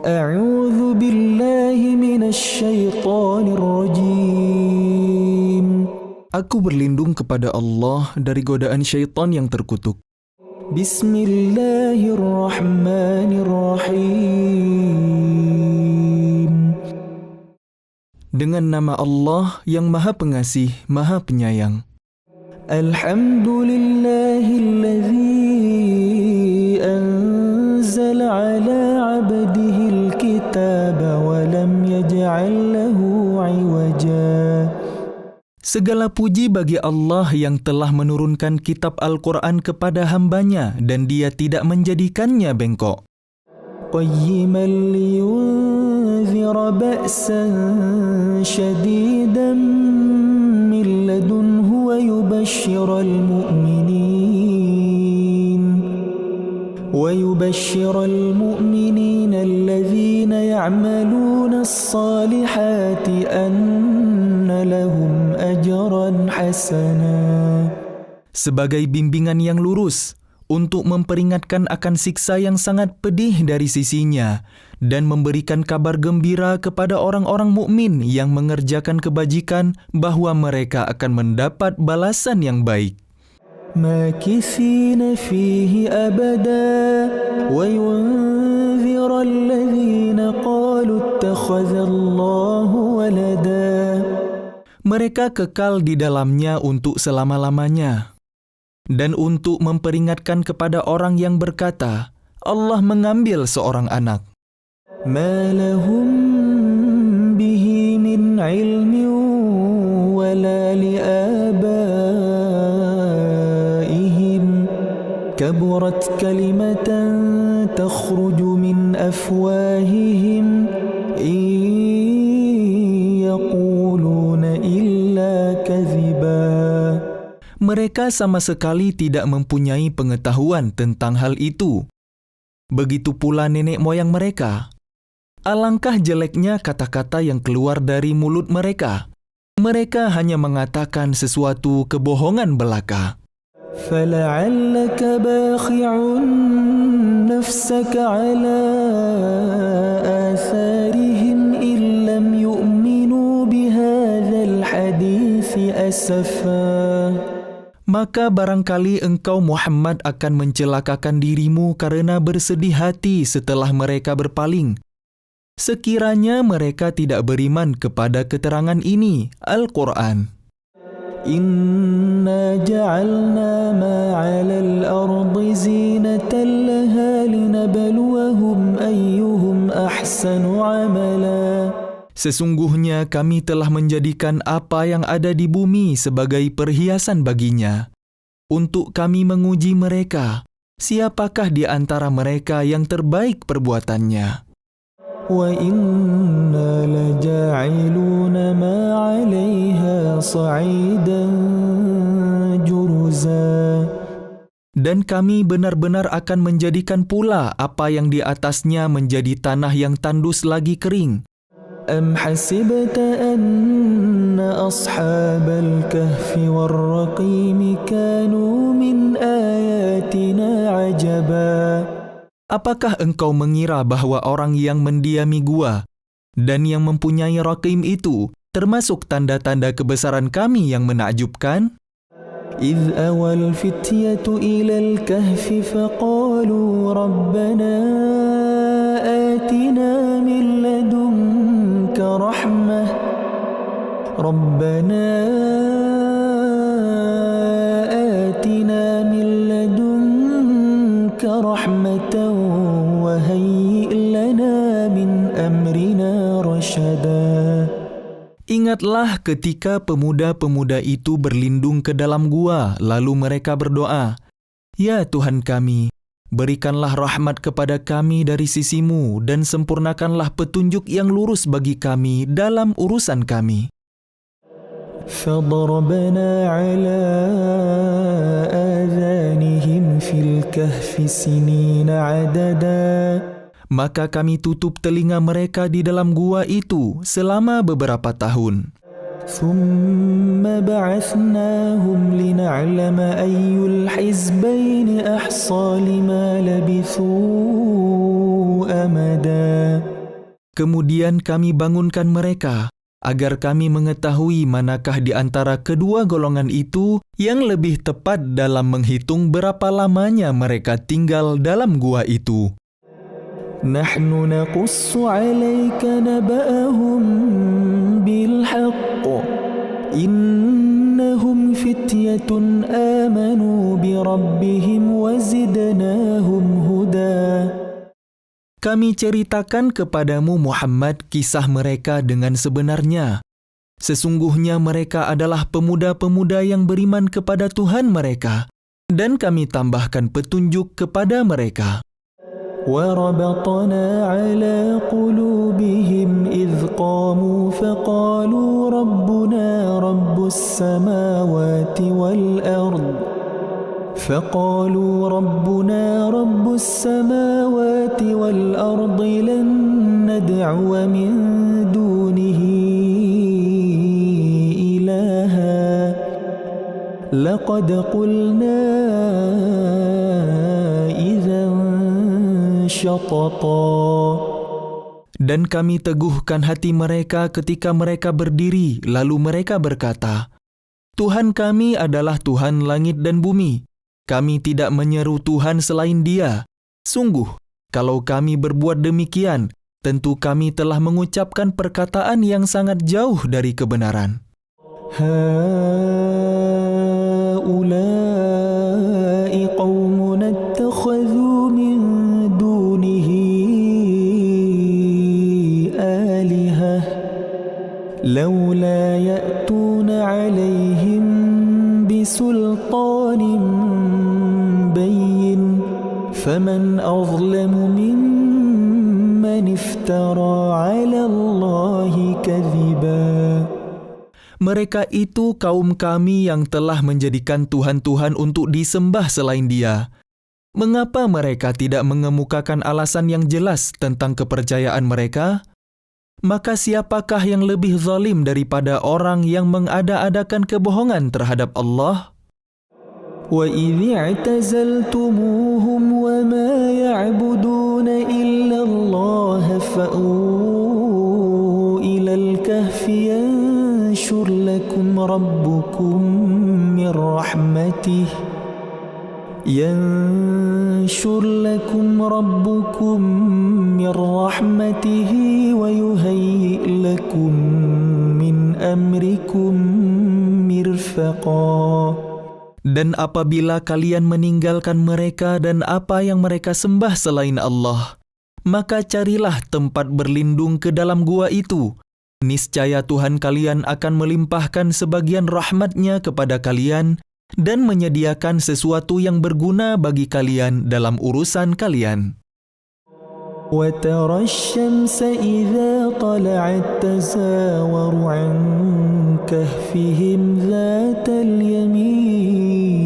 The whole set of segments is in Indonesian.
أعوذ بالله من الشيطان الرجيم. Aku berlindung kepada Allah dari godaan syaitan yang terkutuk. Bismillahirrahmanirrahim. Dengan nama Allah yang Maha Pengasih, Maha Penyayang. Alhamdulillahilladzi anzala ala abdihil kitaba wa lam yaj'al lahu 'iwaja. Segala puji bagi Allah yang telah menurunkan kitab Al-Quran kepada hambanya dan dia tidak menjadikannya bengkok. Qayyiman liyunzira ba'san syadidan min ladunhu wa yubashshiral mu'minin alladhina ya'maluna as-salihati anna lahum ajran hasana. Sebagai bimbingan yang lurus, untuk memperingatkan akan siksa yang sangat pedih dari sisinya dan memberikan kabar gembira kepada orang-orang mukmin yang mengerjakan kebajikan bahwa mereka akan mendapat balasan yang baik. Makithina fihi abada wa yunzira alladhina qalu ittakhadhallahu walada. Mereka kekal di dalamnya untuk selama-lamanya. Dan untuk memperingatkan kepada orang yang berkata, Allah mengambil seorang anak. Ma lahum bihi min ilmin wala liabaihim kaburat kalimatan takhruju min afwahihim in yaquluna illa kadhiba. Mereka sama sekali tidak mempunyai pengetahuan tentang hal itu. Begitu pula nenek moyang mereka. Alangkah jeleknya kata-kata yang keluar dari mulut mereka. Mereka hanya mengatakan sesuatu kebohongan belaka. فَلَعَلَّكَ بَاخِعٌ نَفْسَكَ عَلَى آثَارِهِمْ إِن لَّمْ يُؤْمِنُوا بِهَذَا الْحَدِيثِ أَسَفًا. Maka barangkali engkau Muhammad akan mencelakakan dirimu karena bersedih hati setelah mereka berpaling. Sekiranya mereka tidak beriman kepada keterangan ini, Al-Quran. Inna ja'alna ma 'alal ardi zinatan laha linabluwahum ayyuhum ahsanu 'amala. Sesungguhnya kami telah menjadikan apa yang ada di bumi sebagai perhiasan baginya. Untuk kami menguji mereka, siapakah di antara mereka yang terbaik perbuatannya. Wa inna laja'iluna ma 'alayha sa'idan juruza. Dan kami benar-benar akan menjadikan pula apa yang di atasnya menjadi tanah yang tandus lagi kering. أم حسبت أن أصحاب الكهف والرقيم كانوا من آياتنا عجبا. Apakah engkau mengira bahwa orang yang mendiami gua dan yang mempunyai Raqim itu termasuk tanda-tanda kebesaran kami yang menakjubkan? إذ أوى الفتية إلى الكهف فقالوا ربنا آتنا من لدنك رحمة ربنا آتنا من لدنك رحمة وهيئ لنا من أمرنا رشدا. Ingatlah ketika pemuda-pemuda itu berlindung ke dalam gua, lalu mereka berdoa, Ya Tuhan kami, berikanlah rahmat kepada kami dari sisimu dan sempurnakanlah petunjuk yang lurus bagi kami dalam urusan kami. فَضَرَبْنَا عَلَى آذَانِهِمْ فِي الْكَهْفِ سِنِينَ عَدَدًا. Maka kami tutup telinga mereka di dalam gua itu selama beberapa tahun. ثُمَّ بَعَثْنَاهُمْ لِنَعْلَمَ أَيُّ الْحِزْبَيْنِ أَحْصَىٰ لِمَا لَبِثُوا أَمَدًا. Kemudian kami bangunkan mereka, agar kami mengetahui manakah di antara kedua golongan itu yang lebih tepat dalam menghitung berapa lamanya mereka tinggal dalam gua itu. نحن نقص عليك نبأهم بالحق إنهم فتية آمنوا بربهم وزدناهم هدى. Kami ceritakan kepadamu Muhammad kisah mereka dengan sebenarnya. Sesungguhnya mereka adalah pemuda-pemuda yang beriman kepada Tuhan mereka, dan kami tambahkan petunjuk kepada mereka. وربطنا على قلوبهم إذ قاموا فقالوا ربنا رب السماوات والأرض لن ندعو من دونه إلها لقد قلنا Dan kami teguhkan hati mereka ketika mereka berdiri, lalu mereka berkata, Tuhan kami adalah Tuhan langit dan bumi. Kami tidak menyeru Tuhan selain Dia. Sungguh, kalau kami berbuat demikian, tentu kami telah mengucapkan perkataan yang sangat jauh dari kebenaran. Haulai qaumun ittakhadhu min لولا يأتون عليهم بسلطان بين فمن أظلم ممن افترى على الله كذبا. Mereka itu kaum kami yang telah menjadikan Tuhan-Tuhan untuk disembah selain Dia. Mengapa mereka tidak mengemukakan alasan yang jelas tentang kepercayaan mereka? Maka siapakah yang lebih zalim daripada orang yang mengada-adakan kebohongan terhadap Allah? وَإِذِ اعْتَزَلْتُمُوهُمْ وَمَا يَعْبُدُونَ إِلَّا اللَّهَ فَأْوُوا إِلَى الْكَهْفِ يَنشُرْ لَكُمْ رَبُّكُمْ من رحمته ويهيئ لكم من أمركم مرفقا. Dan apabila kalian meninggalkan mereka dan apa yang mereka sembah selain Allah, maka carilah tempat berlindung ke dalam gua itu. Niscaya Tuhan kalian akan melimpahkan sebagian rahmat-Nya kepada kalian dan menyediakan sesuatu yang berguna bagi kalian dalam urusan kalian. وَتَرَى الشَّمْسَ إِذَا طَلَعَتْ تَزَاوَرُ عَنْ كَهْفِهِمْ ذَاتَ الْيَمِينِ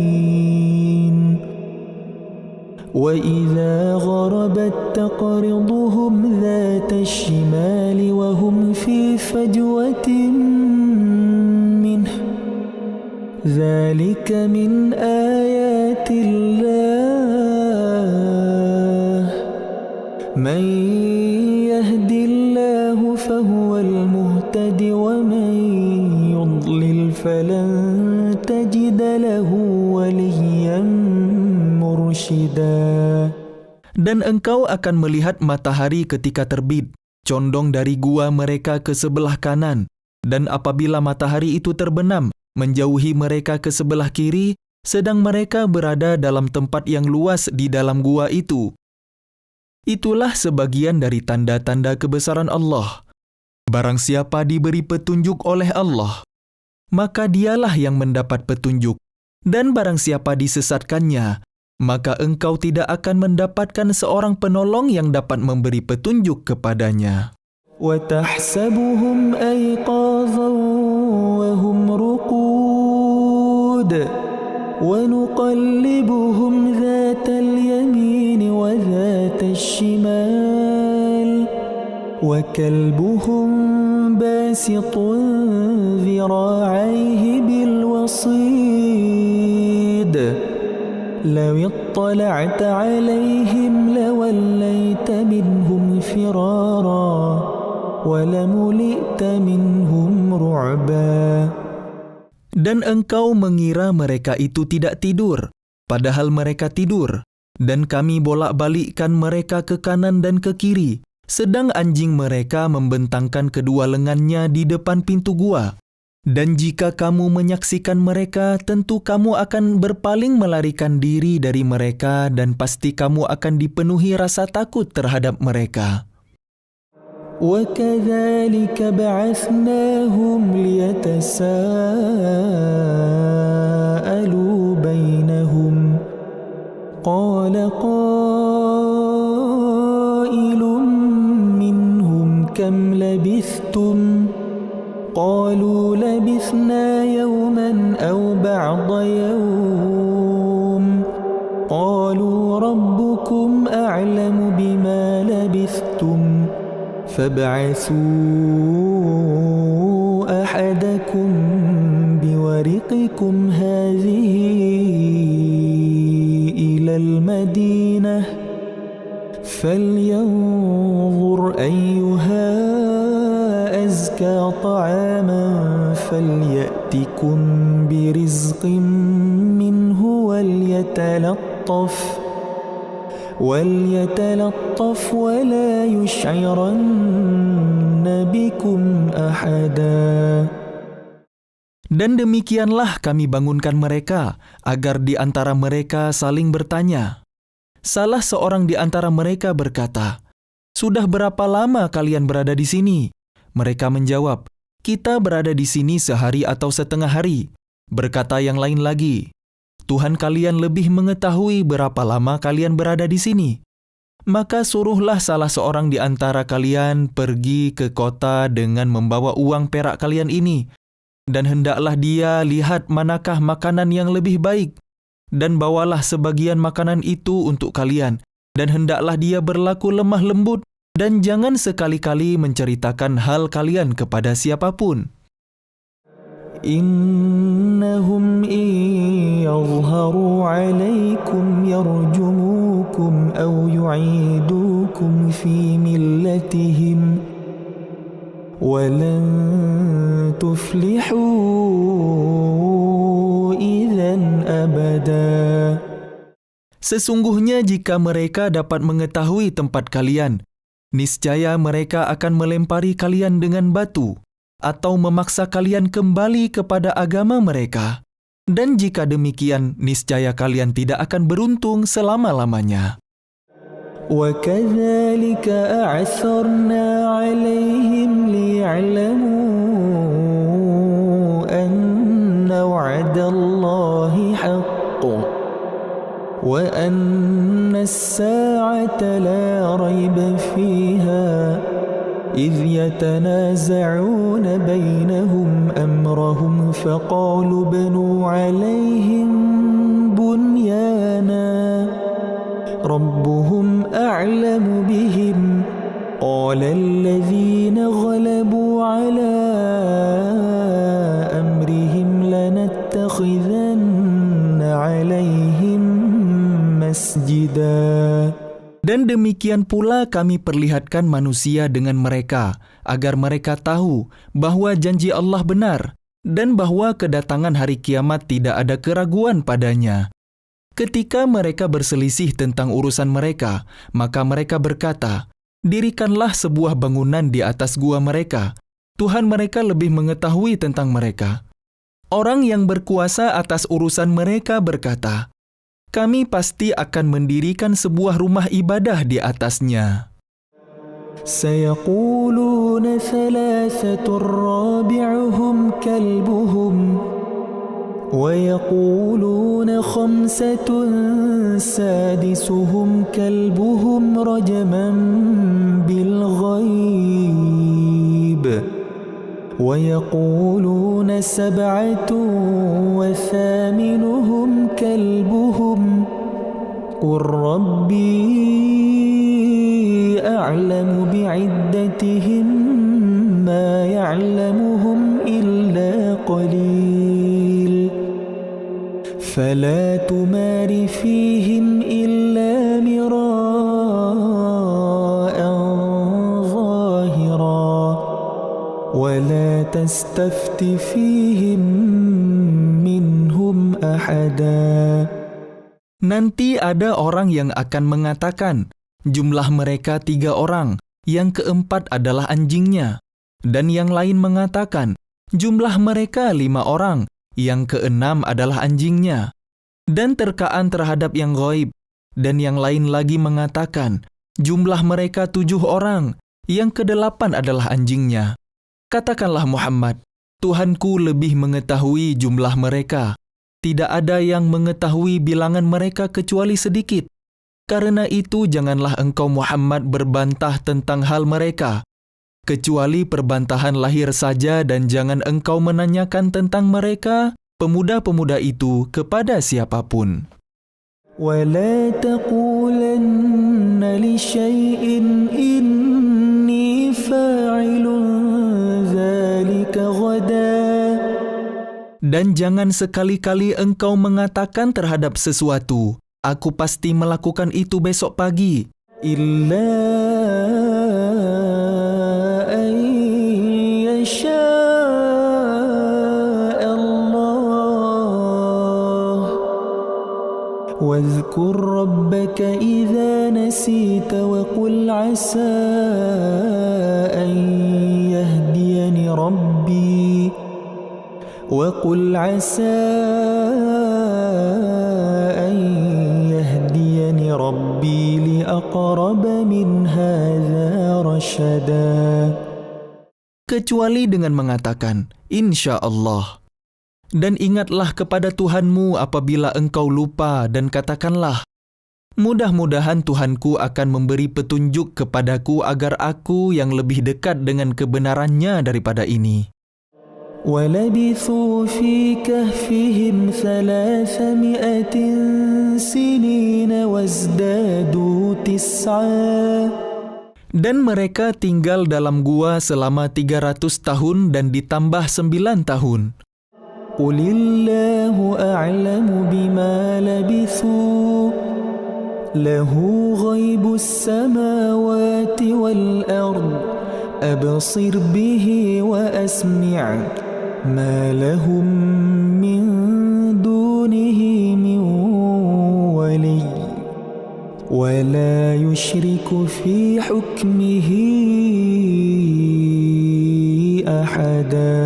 وَإِذَا غَرَبَتْ تَقْرِضُهُمْ ذَاتَ الشِّمَالِ وَهُمْ فِي فَجْوَةٍ مِّنْهُ ذَلِكَ مِنْ آيَاتِ اللَّهِ مَنْ يَهْدِ اللَّهُ فَهُوَ الْمُهْتَدِ وَمَنْ يُضْلِلْ فَلَنْ تَجِدَ لَهُ وَلِيًّا مُرْشِدًا. Dan engkau akan melihat matahari ketika terbit, condong dari gua mereka ke sebelah kanan, dan apabila matahari itu terbenam, menjauhi mereka ke sebelah kiri, sedang mereka berada dalam tempat yang luas di dalam gua itu. Itulah sebagian dari tanda-tanda kebesaran Allah. Barang siapa diberi petunjuk oleh Allah, maka dialah yang mendapat petunjuk. Dan barang siapa disesatkannya, maka engkau tidak akan mendapatkan seorang penolong yang dapat memberi petunjuk kepadanya. وَتَحْسَبُهُمْ أَيْقَاظًا وَهُمْ رُقُودٌ وَنُقَلِّبُهُمْ ذَاتَ الْيَمِينِ وَذَاتَ الشِّمَالِ وَكَلْبُهُمْ بَاسِطٌ ذِرَاعَيْهِ بِالْوَصِيدِ لَوِ اطَّلَعْتَ عَلَيْهِمْ لَوَلَّيْتَ مِنْهُمْ فِرَارًا ولملئت منهم رعبا. Dan engkau mengira mereka itu tidak tidur, padahal mereka tidur. Dan kami bolak-balikkan mereka ke kanan dan ke kiri, sedang anjing mereka membentangkan kedua lengannya di depan pintu gua. Dan jika kamu menyaksikan mereka, tentu kamu akan berpaling melarikan diri dari mereka dan pasti kamu akan dipenuhi rasa takut terhadap mereka. وكذلك بعثناهم ليتساءلوا بينهم قال قائل منهم كم لبثتم قالوا لبثنا يوما أو بعض يوم قالوا ربكم أعلم بما لبثتم فابعثوا أحدكم بورقكم هذه إلى المدينة فلينظر أيها أزكى طعاما فليأتكم برزق منه وليتلطف ولا يشعرن بكم أحدا. Dan demikianlah kami bangunkan mereka, agar di antara mereka saling bertanya. Salah seorang di antara mereka berkata, "Sudah berapa lama kalian berada di sini?" Mereka menjawab, "Kita berada di sini sehari atau setengah hari." Berkata yang lain lagi, "Tuhan kalian lebih mengetahui berapa lama kalian berada di sini. Maka suruhlah salah seorang di antara kalian pergi ke kota dengan membawa uang perak kalian ini, dan hendaklah dia lihat manakah makanan yang lebih baik, dan bawalah sebagian makanan itu untuk kalian, dan hendaklah dia berlaku lemah lembut, dan jangan sekali-kali menceritakan hal kalian kepada siapapun. إنهم إن يظهروا عليكم يرجموكم أو يعيدوكم في ملتهم ولن تفلحوا إذا أبدا. Sesungguhnya jika mereka dapat mengetahui tempat kalian, niscaya mereka akan melempari kalian dengan batu, atau memaksa kalian kembali kepada agama mereka. Dan jika demikian, niscaya kalian tidak akan beruntung selama-lamanya. وَكَذَلِكَ أَعْثَرْنَا عَلَيْهِمْ لِيَعْلَمُوا أَنَّ وَعْدَ اللَّهِ حَقٌّ وَأَنَّ السَّاعَةَ لَا رَيْبَ فِيهَا إذ يتنازعون بينهم أمرهم فقالوا ابنوا عليهم بنيانا ربهم أعلم بهم قال الذين غلبوا على أمرهم لنتخذن عليهم مسجدا. Dan demikian pula kami perlihatkan manusia dengan mereka, agar mereka tahu bahwa janji Allah benar, dan bahwa kedatangan hari kiamat tidak ada keraguan padanya. Ketika mereka berselisih tentang urusan mereka, maka mereka berkata, "Dirikanlah sebuah bangunan di atas gua mereka. Tuhan mereka lebih mengetahui tentang mereka." Orang yang berkuasa atas urusan mereka berkata, "Kami pasti akan mendirikan sebuah rumah ibadah di atasnya." سيقولون ثلاثة رابعهم كلبهم ويقولون خمسة سادسهم كلبهم رجما بالغيب ويقولون سبعة وثامنهم كلبهم قل ربي أعلم بعدتهم ما يعلمهم إلا قليل فلا تمار فيهم إلا مراء ظاهرا ولا تستفت فيهم منهم أحدا. Nanti ada orang yang akan mengatakan, jumlah mereka 3 orang, yang keempat adalah anjingnya. Dan yang lain mengatakan, jumlah mereka 5 orang, yang keenam adalah anjingnya. Dan terkaan terhadap yang ghaib. Dan yang lain lagi mengatakan, jumlah mereka 7 orang, yang kedelapan adalah anjingnya. Katakanlah Muhammad, Tuhanku lebih mengetahui jumlah mereka. Tidak ada yang mengetahui bilangan mereka kecuali sedikit. Karena itu janganlah engkau Muhammad berbantah tentang hal mereka. Kecuali perbantahan lahir saja dan jangan engkau menanyakan tentang mereka, pemuda-pemuda itu kepada siapapun. ولا تقولن لشيء إني فاعل ذلك غدا. Dan jangan sekali-kali engkau mengatakan terhadap sesuatu, aku pasti melakukan itu besok pagi. إلا أن يشاء الله واذكر ربك إذا نسيت وقل عسى أن يهديني ربي وقل عسى أن يهديني ربي لأقرب من هذا رشدا. Kecuali dengan mengatakan, Insya Allah. Dan ingatlah kepada Tuhanmu apabila engkau lupa dan katakanlah, mudah-mudahan Tuhanku akan memberi petunjuk kepadaku agar aku yang lebih dekat dengan kebenarannya daripada ini. وَلَبِثُوا فِي كَهْفِهِمْ 300 سِنِينَ وَازْدَادُوا 9. Dan mereka tinggal dalam gua selama 300 tahun dan ditambah 9 tahun. قُلِ اللَّهُ أَعْلَمُ بِمَا لَبِثُوا لَهُ غَيْبُ السَّمَاوَاتِ وَالْأَرْضِ أَبْصِرْ بِهِ وَأَسْمِعْ مَا لَهُم مِّن دُونِهِ مِن وَلِيٍّ وَلَا يُشْرِكُ فِي حُكْمِهِ أَحَدًا.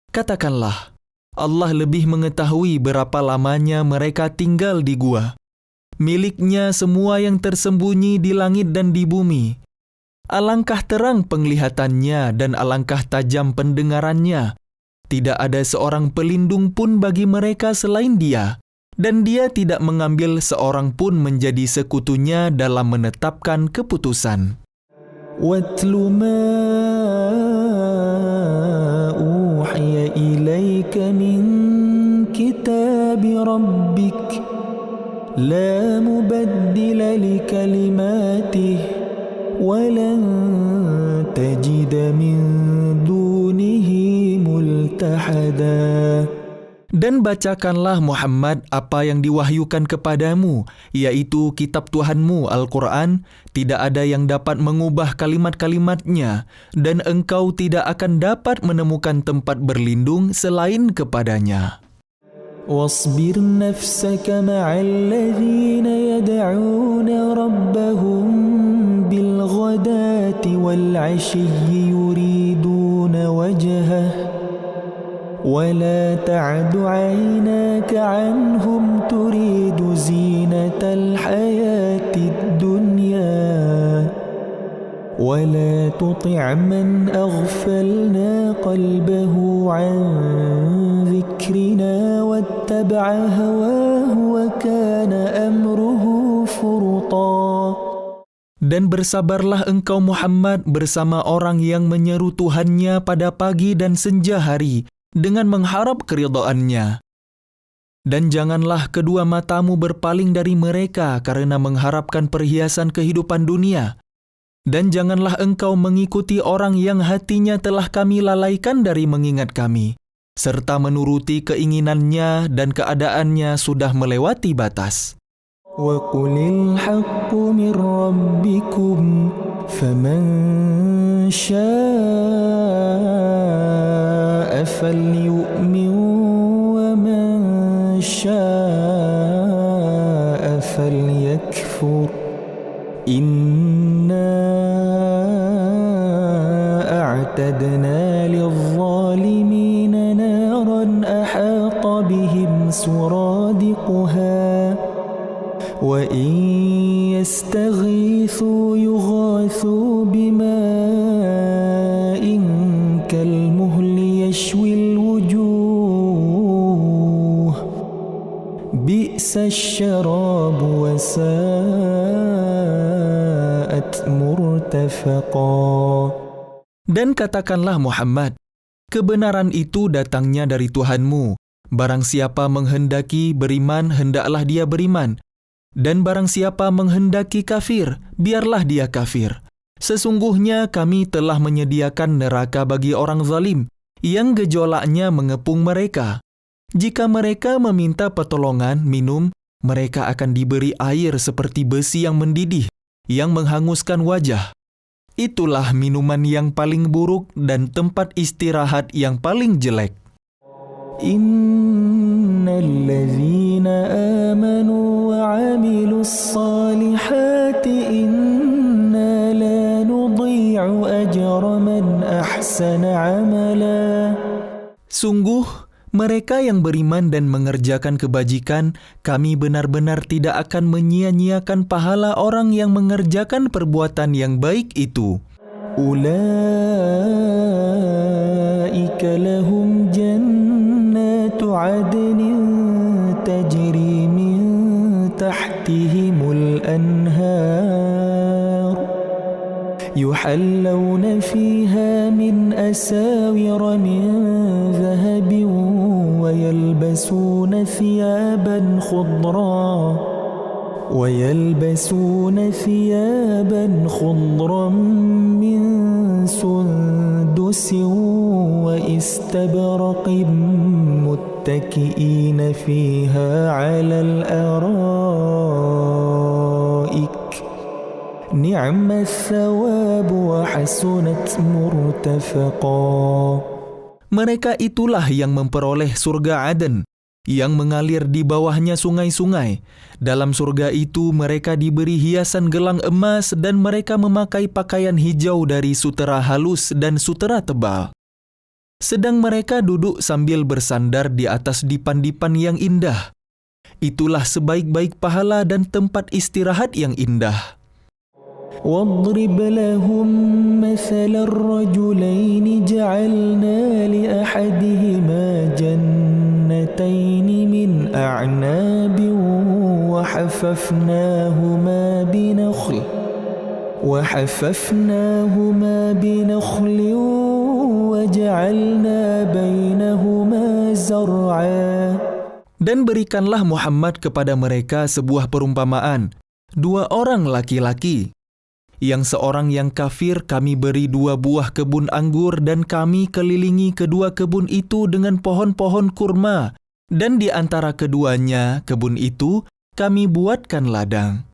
Katakanlah, Allah lebih mengetahui berapa lamanya mereka tinggal di gua. Miliknya semua yang tersembunyi di langit dan di bumi. Alangkah terang penglihatannya dan alangkah tajam pendengarannya. Tidak ada seorang pelindung pun bagi mereka selain Dia, dan Dia tidak mengambil seorang pun menjadi sekutunya dalam menetapkan keputusan. وَاتْلُ مَا أُوحِيَ إِلَيْكَ مِنْ كِتَابِ رَبِّكَ لَا مُبَدِّلَ لِكَلِمَاتِهِ وَلَنْ تَجِدَ مِنْ دُونِهِ مُلْتَحَدًا. Dan bacakanlah Muhammad apa yang diwahyukan kepadamu, yaitu kitab Tuhanmu Al-Quran, tidak ada yang dapat mengubah kalimat-kalimatnya, dan engkau tidak akan dapat menemukan tempat berlindung selain kepadanya. واصبر نفسك مع الذين يدعون ربهم بالغداة والعشي يريدون وجهه ولا تعد عيناك عنهم تريد زينة الحياة الدنيا ولا تطع من أغفلنا قلبه عن ذكرنا واتبع هواه وكان أمره فرطا. Dan bersabarlah engkau Muhammad bersama orang yang menyeru Tuhannya pada pagi dan senja hari dengan mengharap keridhaannya. Dan janganlah kedua matamu berpaling dari mereka karena mengharapkan perhiasan kehidupan dunia. Dan janganlah engkau mengikuti orang yang hatinya telah kami lalaikan dari mengingat kami, serta menuruti keinginannya dan keadaannya sudah melewati batas. وَقُلِ الْحَقُّ مِنْ رَبِّكُمْ فَمَنْ شَاءَ فليؤمن ومن شاء فليكفر إنا أعتدنا للظالمين نارا أحاط بهم سرادقها وإن يستغيثوا يغاثوا بماء كالمهل يشوي الوجوه بئس الشراب وساءت مرتفقا. Dan katakanlah Muhammad, kebenaran itu datangnya dari Tuhanmu. Barang siapa menghendaki beriman, hendaklah dia beriman. Dan barang siapa menghendaki kafir, biarlah dia kafir. Sesungguhnya kami telah menyediakan neraka bagi orang zalim, yang gejolaknya mengepung mereka. Jika mereka meminta pertolongan minum, mereka akan diberi air seperti besi yang mendidih, yang menghanguskan wajah. Itulah minuman yang paling buruk dan tempat istirahat yang paling jelek. Innallazina amanu wa 'amilus salihati inna la nudhi'u ajra man ahsana 'amala. Sungguh, mereka yang beriman dan mengerjakan kebajikan, kami benar-benar tidak akan menyia-nyiakan pahala orang yang mengerjakan perbuatan yang baik itu. Ulaika lahum jannatu 'adnin tajri min tahtihimul anhar yuhallawna fiha min asawira min dhahabin ويلبسون ثيابا خضرا من سندس واستبرق متكئين فيها على الأرائك نعم الثواب وحسنت مرتفقا. Mereka itulah yang memperoleh surga Aden, yang mengalir di bawahnya sungai-sungai. Dalam surga itu mereka diberi hiasan gelang emas dan mereka memakai pakaian hijau dari sutera halus dan sutera tebal. Sedang mereka duduk sambil bersandar di atas dipan-dipan yang indah. Itulah sebaik-baik pahala dan tempat istirahat yang indah. واضرب لهم مثل الرجلين جعلنا لأحدهما جنتين من أعناب وحففناهما بنخل وجعلنا بينهما زرعا. Dan berikanlah Muhammad kepada mereka sebuah perumpamaan, 2 orang laki-laki. Yang seorang yang kafir kami beri 2 buah kebun anggur dan kami kelilingi kedua kebun itu dengan pohon-pohon kurma. Dan di antara keduanya kebun itu kami buatkan ladang.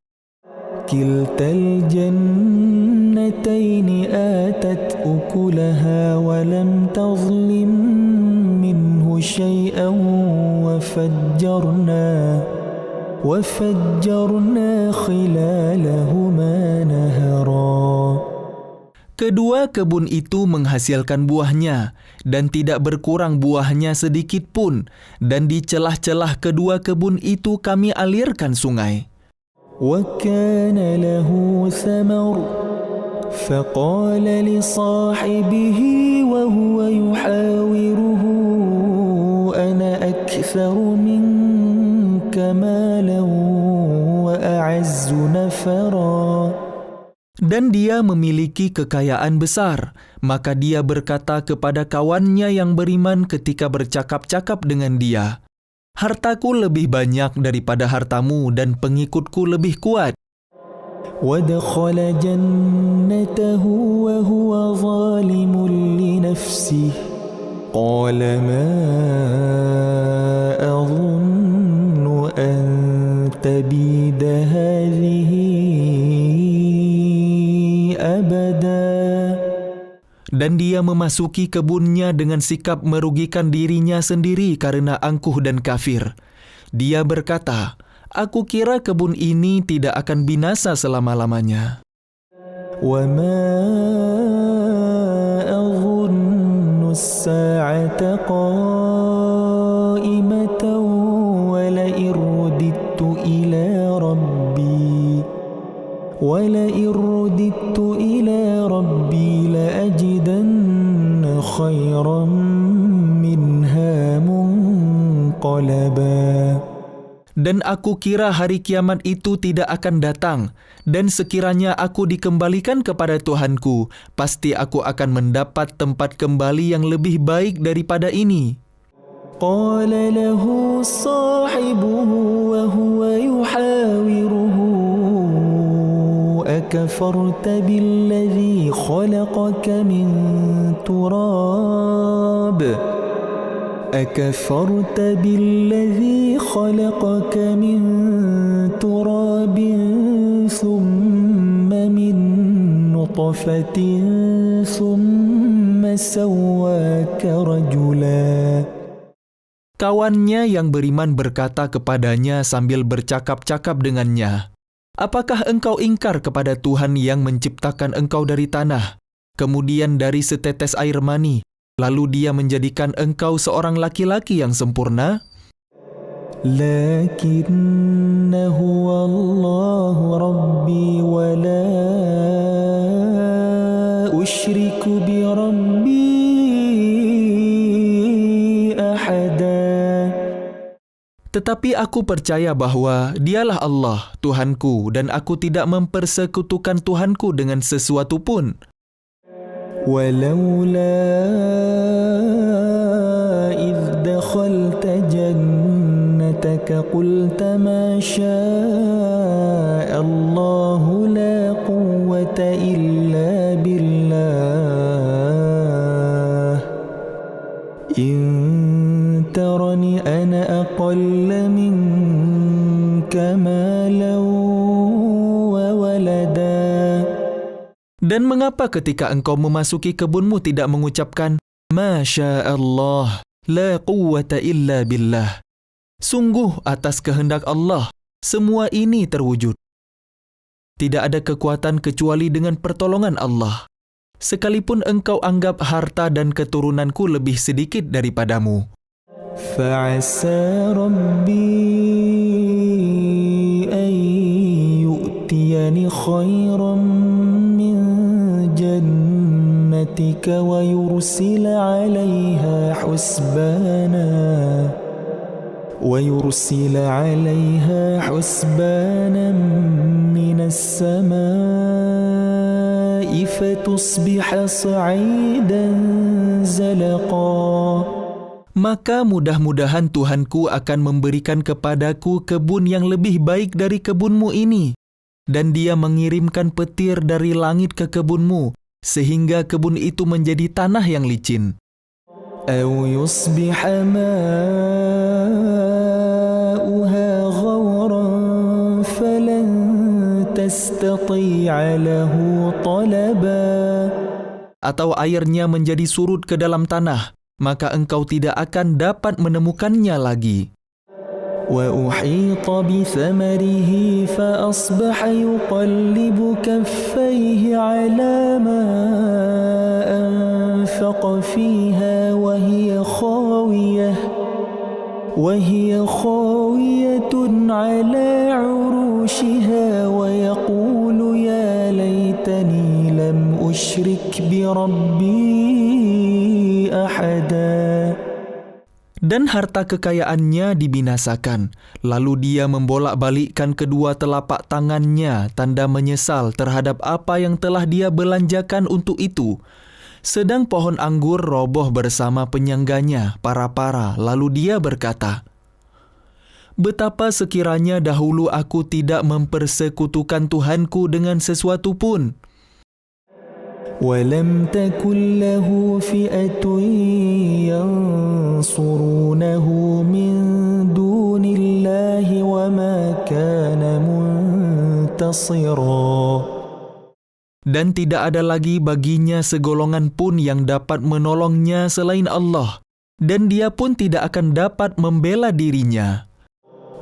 Kiltal jannataini atat ukulaha wa lam tazlim minhu syai'an وفجرنا خلالهما نهرا. Kedua kebun itu menghasilkan buahnya, dan tidak berkurang buahnya sedikit pun, dan di celah-celah kedua kebun itu kami alirkan sungai. وَكَانَ لَهُ ثَمَرٌ فَقَالَ لِصَاحِبِهِ وَهُوَ يُحَاوِرُهُ أَنَا أَكْثَرُ مِنكَ مَالًا وَأَعَزُّ نَفَرًا. Dan dia memiliki kekayaan besar, maka dia berkata kepada kawannya yang beriman ketika bercakap-cakap dengan dia, "Hartaku lebih banyak daripada hartamu dan pengikutku lebih kuat." وَدَخَلَ جَنَّتَهُ وَهُوَ ظَالِمٌ لِنَفْسِهِ قَالَ مَا أَظُنُّ أَن تَبِيدَ هَذِهِ أَبَدًا. Dan dia memasuki kebunnya dengan sikap merugikan dirinya sendiri karena angkuh dan kafir. Dia berkata, "Aku kira kebun ini tidak akan binasa selama-lamanya." وَمَا أَظُنُّ السَّاعَةَ قَائِمَةً وَلَئِن رُّدِدتُّ إِلَى رَبِّي لَأَجِدَنَّ خَيْرًا مِّنْهَا مُنقَلَبًا. Dan aku kira hari kiamat itu tidak akan datang, dan sekiranya aku dikembalikan kepada Tuhanku, pasti aku akan mendapat tempat kembali yang lebih baik daripada ini. قَالَ لَهُ صَاحِبُهُ وَهُوَ يُحَاوِرُهُ أَكَفَرْتَ بِالَّذِي خَلَقَكَ مِن تُرَابٍ ثُمَّ مِن نُّطْفَةٍ ثُمَّ سَوَّاكَ رَجُلًا. Kawannya yang beriman berkata kepadanya sambil bercakap-cakap dengannya, "Apakah engkau ingkar kepada Tuhan yang menciptakan engkau dari tanah, kemudian dari setetes air mani, lalu Dia menjadikan engkau seorang laki-laki yang sempurna?" لَكِنَّ هُوَ اللَّهُ رَبِّي وَلَا أُشْرِكُ بِرَبِّي أَحَدًا. Tetapi aku percaya bahwa Dialah Allah, Tuhanku, dan aku tidak mempersekutukan Tuhanku dengan sesuatu pun. وَلَوْلَا إِذْ دَخَلْتَ جَنَّتَكَ قُلْتَ مَا شَاءَ اللَّهُ لَا قُوَّةَ إِلَّا بِاللَّهِ إِن تَرَنِ أَنَا أَقَلَّ مِنكَ مَالًا وَوَلَدًا. Dan mengapa ketika engkau memasuki kebunmu tidak mengucapkan, "Masya Allah, la quwwata illa billah"? Sungguh atas kehendak Allah, semua ini terwujud. Tidak ada kekuatan kecuali dengan pertolongan Allah. Sekalipun engkau anggap harta dan keturunanku lebih sedikit daripadamu. فَعَسَى رَبِّي أَن يُؤْتِيَنِ خَيْرًا مِّن جَنَّتِكَ وَيُرْسِلَ عَلَيْهَا حُسْبَانًا مِّنَ السَّمَاءِ فَتُصْبِحَ صَعِيدًا زَلَقًا. Maka mudah-mudahan Tuhanku akan memberikan kepadaku kebun yang lebih baik dari kebunmu ini, dan Dia mengirimkan petir dari langit ke kebunmu, sehingga kebun itu menjadi tanah yang licin. أَوْ يُصْبِحَ مَاؤُهَا غَوْرًا فَلَن تَسْتَطِيعَ لَهُ طَلَبًا. Atau airnya menjadi surut ke dalam tanah, maka engkau tidak akan dapat menemukannya lagi. وَأُحِيطَ بِثَمَرِهِ فَأَصْبَحَ يُقَلِّبُ كَفَّيْهِ عَلَى مَا أَنفَقَ فِيهَا وَهِيَ خَاوِيَةٌ عَلَى عُرُوشِهَا وَيَقُولُ يَا لَيْتَنِي لَمْ أُشْرِكْ بِرَبِّي أَحَدًا. Dan harta kekayaannya dibinasakan, lalu dia membolak-balikkan kedua telapak tangannya, tanda menyesal terhadap apa yang telah dia belanjakan untuk itu. Sedang pohon anggur roboh bersama penyangganya, para-para, lalu dia berkata, "Betapa sekiranya dahulu aku tidak mempersekutukan Tuhanku dengan sesuatu pun." وَلَمْ تَكُنْ لَهُ فِئَةٌ يَنْصُرُونَهُ مِنْ دُونِ اللَّهِ وَمَا كَانَ مُنْتَصِرًا. dan tidak ada lagi baginya segolongan pun yang dapat menolongnya selain Allah, dan dia pun tidak akan dapat membela dirinya.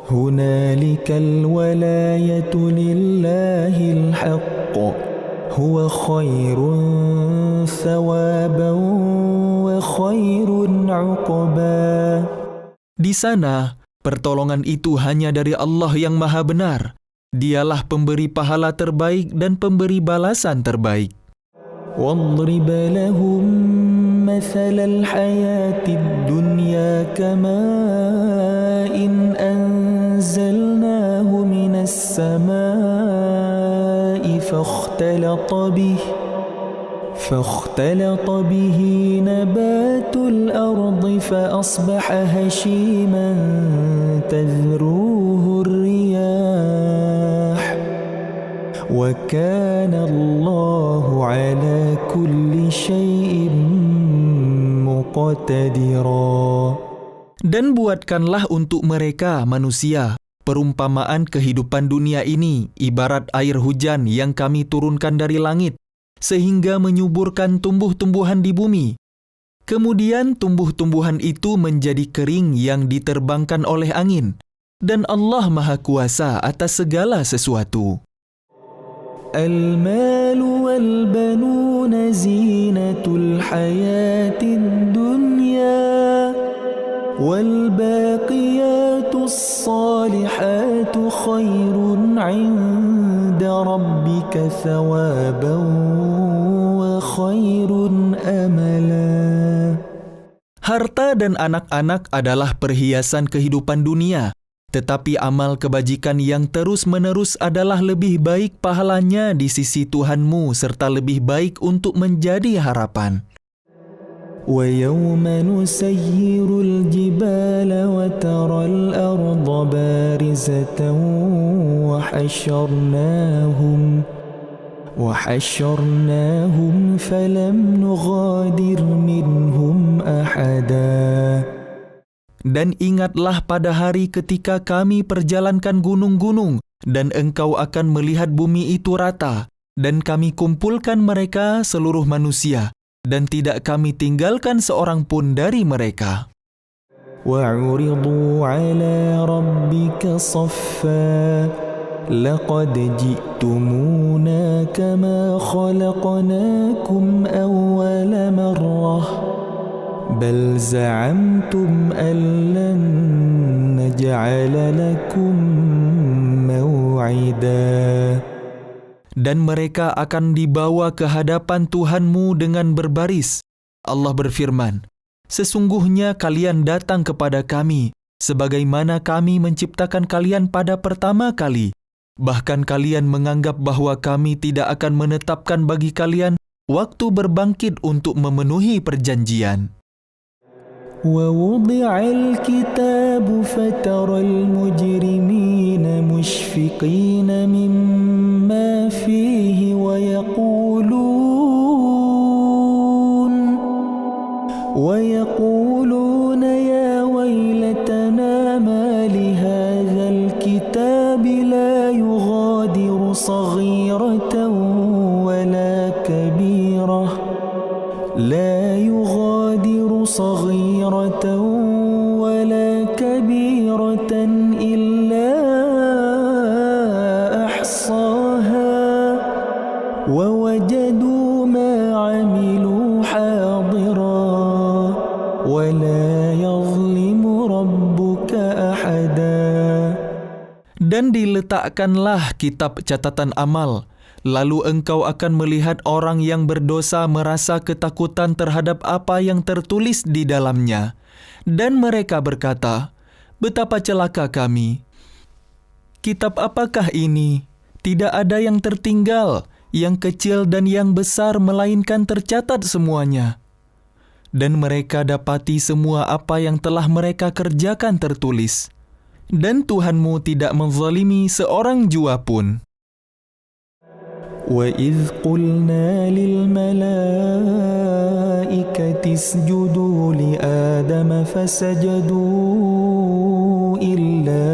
هنالك الولاية لله الحق هو خير ثوابا وخير عقبا. Di sana, pertolongan itu hanya dari Allah yang Maha Benar. Dialah pemberi pahala terbaik dan pemberi balasan terbaik. واضرب لهم مثل الحياة الدنيا كماء أنزلناه من السماء فاختلط به نبات الأرض فأصبح هشيما تذروه الرياح وكان الله على كل شيء مقتدرا. Dan buatkanlah untuk mereka, manusia, perumpamaan kehidupan dunia ini ibarat air hujan yang kami turunkan dari langit, sehingga menyuburkan tumbuh-tumbuhan di bumi. Kemudian tumbuh-tumbuhan itu menjadi kering yang diterbangkan oleh angin, dan Allah Maha Kuasa atas segala sesuatu. المال والبنون زينة الحياة الدنيا والباقيات الصالحات خير عند ربك ثوابا وخير أملا. Harta dan anak-anak adalah perhiasan kehidupan dunia, tetapi amal kebajikan yang terus-menerus adalah lebih baik pahalanya di sisi Tuhanmu serta lebih baik untuk menjadi harapan. وَيَوْمَ نُسَيِّرُ الْجِبَالَ وَتَرَى الْأَرْضَ بَارِزَةً وَحَشَرْنَاهُمْ فَلَمْ نُغَادِرْ مِنْهُمْ أَحَدًا. Dan ingatlah pada hari ketika kami perjalankan gunung-gunung, dan engkau akan melihat bumi itu rata, dan kami kumpulkan mereka seluruh manusia, dan tidak kami tinggalkan seorang pun dari mereka. وَعُرِضُوا عَلَى رَبِّكَ صَفًّا لَقَدْ جِئْتُمُونَا كَمَا خَلَقْنَاكُمْ أَوَّلَ مَرَّةٍ بل زعمتم أن لن نجعل لكم موعدا. Dan mereka akan dibawa ke hadapan Tuhanmu dengan berbaris. Allah berfirman, sesungguhnya kalian datang kepada kami, sebagaimana kami menciptakan kalian pada pertama kali. Bahkan kalian menganggap bahwa kami tidak akan menetapkan bagi kalian waktu berbangkit untuk memenuhi perjanjian. وَوُضِعَ الْكِتَابُ فَتَرَى الْمُجْرِمِينَ مُشْفِقِينَ مِمَّا فِيهِ وَيَقُولُونَ يَا وَيْلَتَنَا مَا لِهَذَا الْكِتَابِ لَا يُغَادِرُ صَغِيرَةً ولا كبيرة إلا أحصاها ووجدوا ما عملوا حاضرا ولا يظلم ربك أحدا. Dan diletakkanlah kitab catatan amal. Lalu engkau akan melihat orang yang berdosa merasa ketakutan terhadap apa yang tertulis di dalamnya. Dan mereka berkata, betapa celaka kami. Kitab apakah ini? Tidak ada yang tertinggal, yang kecil dan yang besar, melainkan tercatat semuanya. Dan mereka dapati semua apa yang telah mereka kerjakan tertulis. Dan Tuhanmu tidak menzalimi seorang jua pun. وَإِذْ قُلْنَا لِلْمَلَائِكَةِ اسْجُدُوا لِآدَمَ فَسَجَدُوا إِلَّا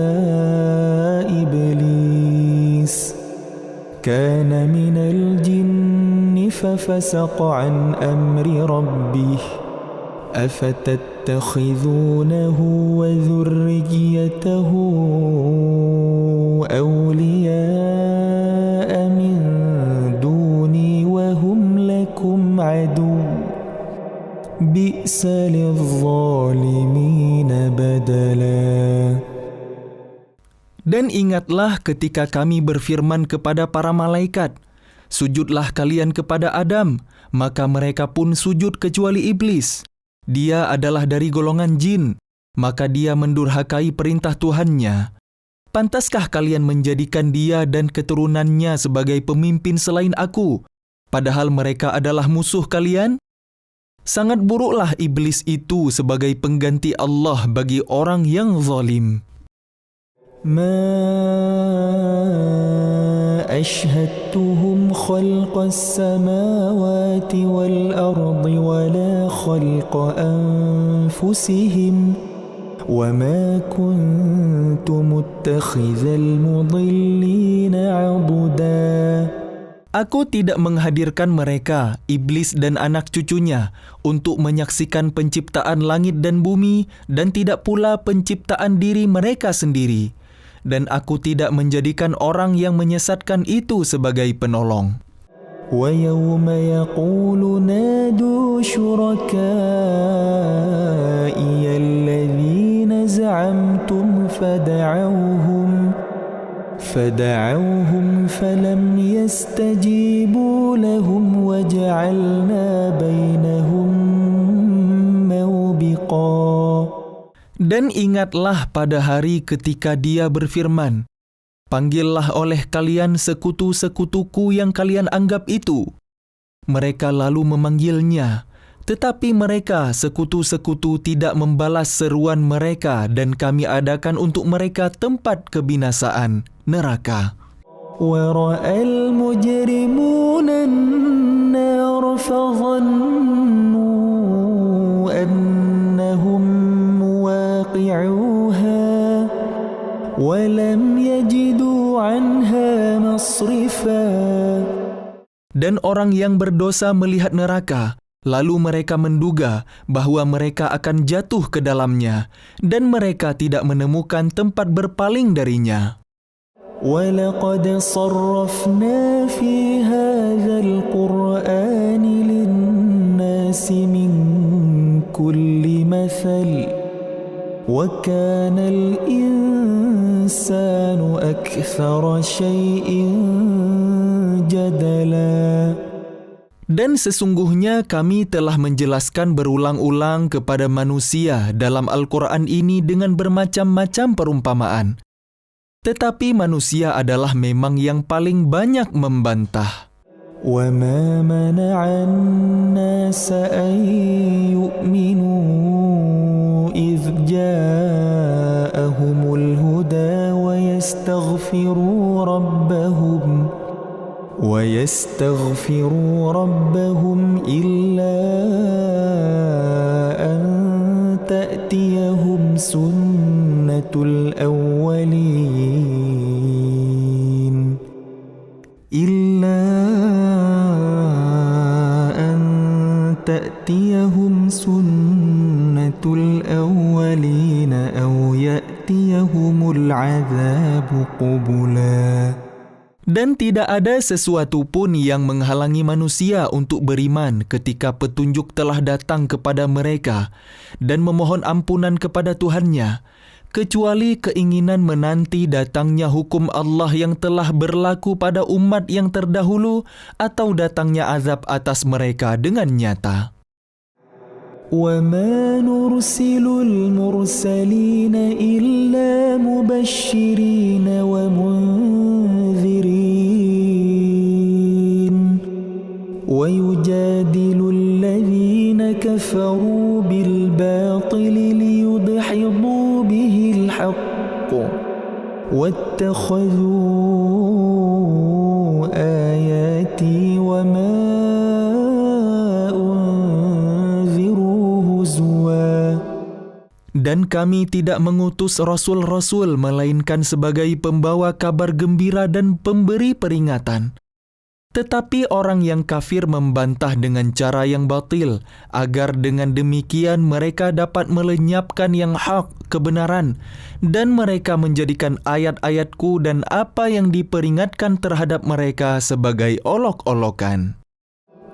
كان من الجن ففسق عن أمر ربه أفتتخذونه وذريته أولياء من دوني وهم لكم عدو بئس للظالمين بدلا. Dan ingatlah ketika kami berfirman kepada para malaikat, sujudlah kalian kepada Adam, maka mereka pun sujud kecuali iblis. Dia adalah dari golongan jin, maka dia mendurhakai perintah Tuhannya. Pantaskah kalian menjadikan dia dan keturunannya sebagai pemimpin selain aku, padahal mereka adalah musuh kalian? Sangat buruklah iblis itu sebagai pengganti Allah bagi orang yang zalim. ما أشهدتهم خلق السماوات والأرض ولا خلق أنفسهم وما كنت متخذ المضلين عضدا. Aku tidak menghadirkan mereka, iblis dan anak cucunya, untuk menyaksikan penciptaan langit dan bumi dan tidak pula penciptaan diri mereka sendiri. Dan aku tidak menjadikan orang yang menyesatkan itu sebagai penolong. وَيَوْمَ يَقُولُ نَادُوا شُرَكَائِيَ الَّذِينَ زَعَمْتُمْ فدعوهم فلم يستجيبوا لهم وجعلنا بينهم موبقا. Dan ingatlah pada hari ketika dia berfirman, panggillah oleh kalian sekutu-sekutuku yang kalian anggap itu. Mereka lalu memanggilnya, tetapi mereka sekutu-sekutu tidak membalas seruan mereka dan kami adakan untuk mereka tempat kebinasaan, neraka. وَرَأَى الْمُجْرِمُونَ النَّارَ فَظَنُّوا أَنَّهُمْ مُوَاقِعُوهَا وَلَمْ يَجِدُوا عَنْهَا مَصْرِفًا. Dan orang yang berdosa melihat neraka, lalu mereka menduga bahwa mereka akan jatuh ke dalamnya, dan mereka tidak menemukan tempat berpaling darinya. وَلَقَدْ صَرَّفْنَا فِي هَذَا الْقُرْآنِ لِلنَّاسِ مِنْ كُلِّ مَثَلٍ وَكَانَ الْإِنسَانُ أَكْثَرَ شَيْءٍ جَدَلًا. Dan sesungguhnya kami telah menjelaskan berulang-ulang kepada manusia dalam Al-Quran ini dengan bermacam-macam perumpamaan. Tetapi manusia adalah memang yang paling banyak membantah. وَمَا مَنَعَ النَّاسَ أَن يُؤْمِنُوا إِذْ جَاءَهُمُ الْهُدَى وَيَسْتَغْفِرُوا رَبَّهُمْ إِلَّا أَن تَأْتِيَهُمْ سُنَّةُ الْأَوَّلِينَ أَوْ يَأْتِيَهُمُ الْعَذَابُ قُبُلًا. Dan tidak ada sesuatu pun yang menghalangi manusia untuk beriman ketika petunjuk telah datang kepada mereka dan memohon ampunan kepada Tuhannya, kecuali keinginan menanti datangnya hukum Allah yang telah berlaku pada umat yang terdahulu atau datangnya azab atas mereka dengan nyata. وَمَا نُرْسِلُ الْمُرْسَلِينَ إِلَّا مُبَشِّرِينَ وَمُنذِرِينَ وَيُجَادِلُ الَّذِينَ كَفَرُوا بِالْبَاطِلِ لِيُدْحِضُوا بِهِ الْحَقَّ وَاتَّخَذُوا آيَاتِي وَمَا Dan kami tidak mengutus rasul-rasul melainkan sebagai pembawa kabar gembira dan pemberi peringatan. Tetapi orang yang kafir membantah dengan cara yang batil, agar dengan demikian mereka dapat melenyapkan yang hak, kebenaran, dan mereka menjadikan ayat-ayatku dan apa yang diperingatkan terhadap mereka sebagai olok-olokan.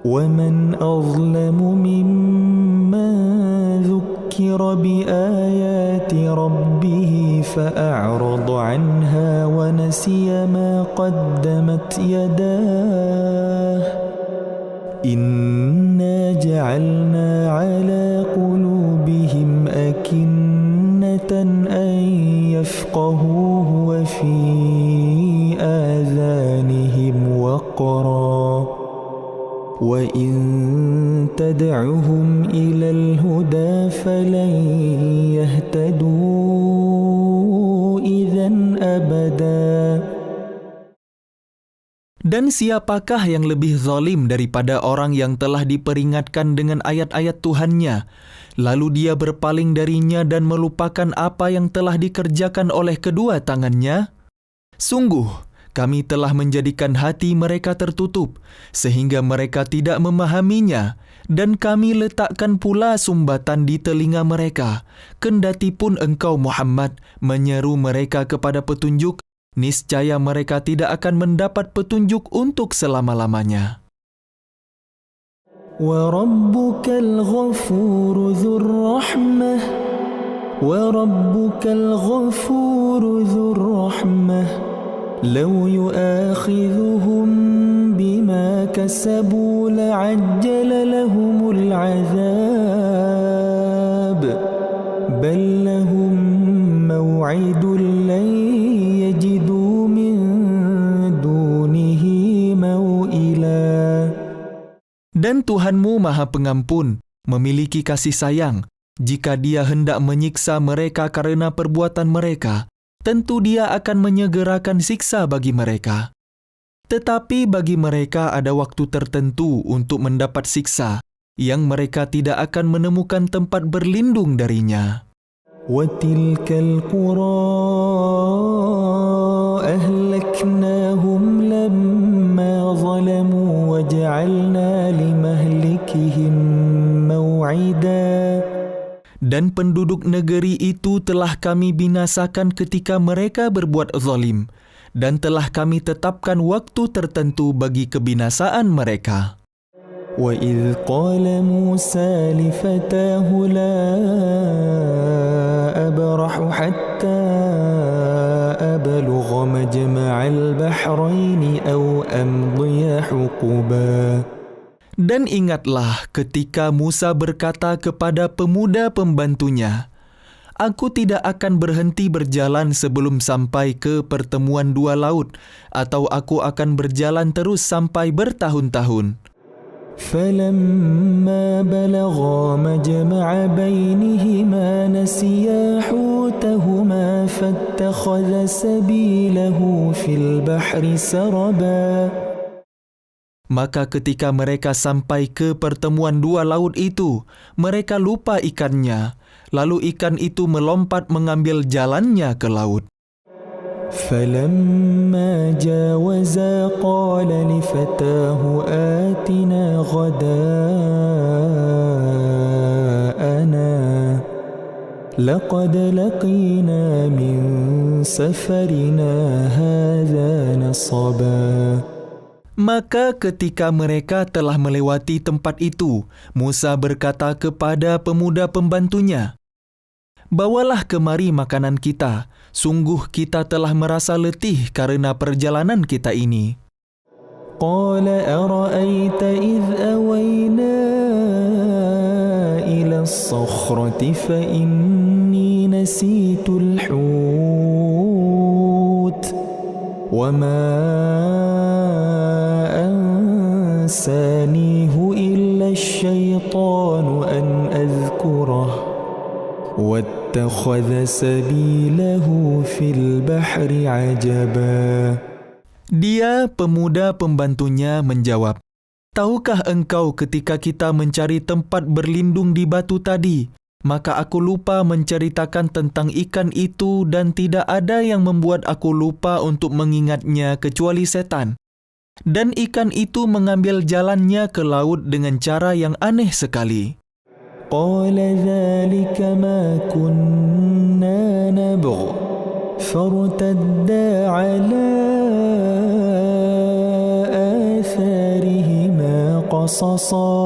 وَمَنْ أَظْلَمُ مِمَّنْ ذُكِّرَ بِآيَاتِ رَبِّهِ فَأَعْرَضَ عَنْهَا وَنَسِيَ مَا قَدَّمَتْ يَدَاهُ إِنَّا جَعَلْنَا عَلَى قُلُوبِهِمْ أَكِنَّةً أَنْ يَفْقَهُوهُ وَفِي آذَانِهِمْ وَقْرًا وَإِن تَدْعُهُمْ إِلَى الْهُدَى فَلَنْ يَهْتَدُوا إِذًا أَبَدًا. Dan siapakah yang lebih zalim daripada orang yang telah diperingatkan dengan ayat-ayat Tuhannya, lalu dia berpaling darinya dan melupakan apa yang telah dikerjakan oleh kedua tangannya? Sungguh, kami telah menjadikan hati mereka tertutup, sehingga mereka tidak memahaminya, dan kami letakkan pula sumbatan di telinga mereka. Kendati pun engkau Muhammad menyeru mereka kepada petunjuk, niscaya mereka tidak akan mendapat petunjuk untuk selama-lamanya. وَرَبُّكَ الْغَفُورُ ذُو الرَّحْمَةِ وَرَبُّكَ الْغَفُورُ ذُو الرَّحْمَةِ لَوْ يُؤَاخِذُهُم بِمَا كَسَبُوا لَعَجَّلَ لَهُمُ الْعَذَابَ بَل لَّهُم مَّوْعِدٌ لَّن يَجِدُوا مِن دُونِهِ مَوْئِلًا. Dan Tuhanmu Maha Pengampun, memiliki kasih sayang. Jika Dia hendak menyiksa mereka karena perbuatan mereka, tentu Dia akan menyegerakan siksa bagi mereka. Tetapi bagi mereka ada waktu tertentu untuk mendapat siksa, yang mereka tidak akan menemukan tempat berlindung darinya. وَتِلْكَ الْقُرَى أَهْلَكْنَاهُمْ لَمَّا ظَلَمُوا وَجَعَلْنَا لِمَهْلِكِهِمْ مَوْعِدًا. Dan penduduk negeri itu telah kami binasakan ketika mereka berbuat zalim, dan telah kami tetapkan waktu tertentu bagi kebinasaan mereka. وَإِذْ قَالَ مُوسَى لِفَتَاهُ لَا أَبْرَحُ حَتَّى أَبْلُغَ مَجْمَعَ الْبَحْرَيْنِ أَوْ أَمْضِيَ حُقُبًا. Dan ingatlah ketika Musa berkata kepada pemuda pembantunya, "Aku tidak akan berhenti berjalan sebelum sampai ke pertemuan dua laut, atau aku akan berjalan terus sampai bertahun-tahun." فَلَمَّا بَلَغَا مَجْمَعَ بَيْنِهِمَا نَسِيَا حُوتَهُمَا فَاتَّخَذَ سَبِيلَهُ فِي الْبَحْرِ سَرَبًا. Maka ketika mereka sampai ke pertemuan dua laut itu, mereka lupa ikannya, lalu ikan itu melompat mengambil jalannya ke laut. فَلَمَّا جَاوَزَا قَالَ لِفَتَاهُ آتِنَا غَدَاءَنَا لَقَدْ لَقِينَا مِنْ سَفَرِنَا هَذَا نَصَبًا. Maka ketika mereka telah melewati tempat itu, Musa berkata kepada pemuda pembantunya, "Bawalah kemari makanan kita. Sungguh kita telah merasa letih karena perjalanan kita ini." قَالَ أَرَأَيْتَ إِذْ أَوَيْنَا إِلَى الصَّخْرَةِ فَإِنِّي نَسِيتُ الْحُوتَ وَمَا أَنْسَانِيهُ إِلَّا الشَّيْطَانُ أَنْ أَذْكُرَهُ وَاتَّخَذَ سَبِيلَهُ فِي الْبَحْرِ عَجَبًا. Dia, pemuda pembantunya, menjawab, "Tahukah engkau ketika kita mencari tempat berlindung di batu tadi, Maka aku lupa menceritakan tentang ikan itu dan tidak ada yang membuat aku lupa untuk mengingatnya kecuali setan. Dan ikan itu mengambil jalannya ke laut dengan cara yang aneh sekali. قال ذلك ما كنا نبغ فارتدا على آثارهما قصصا.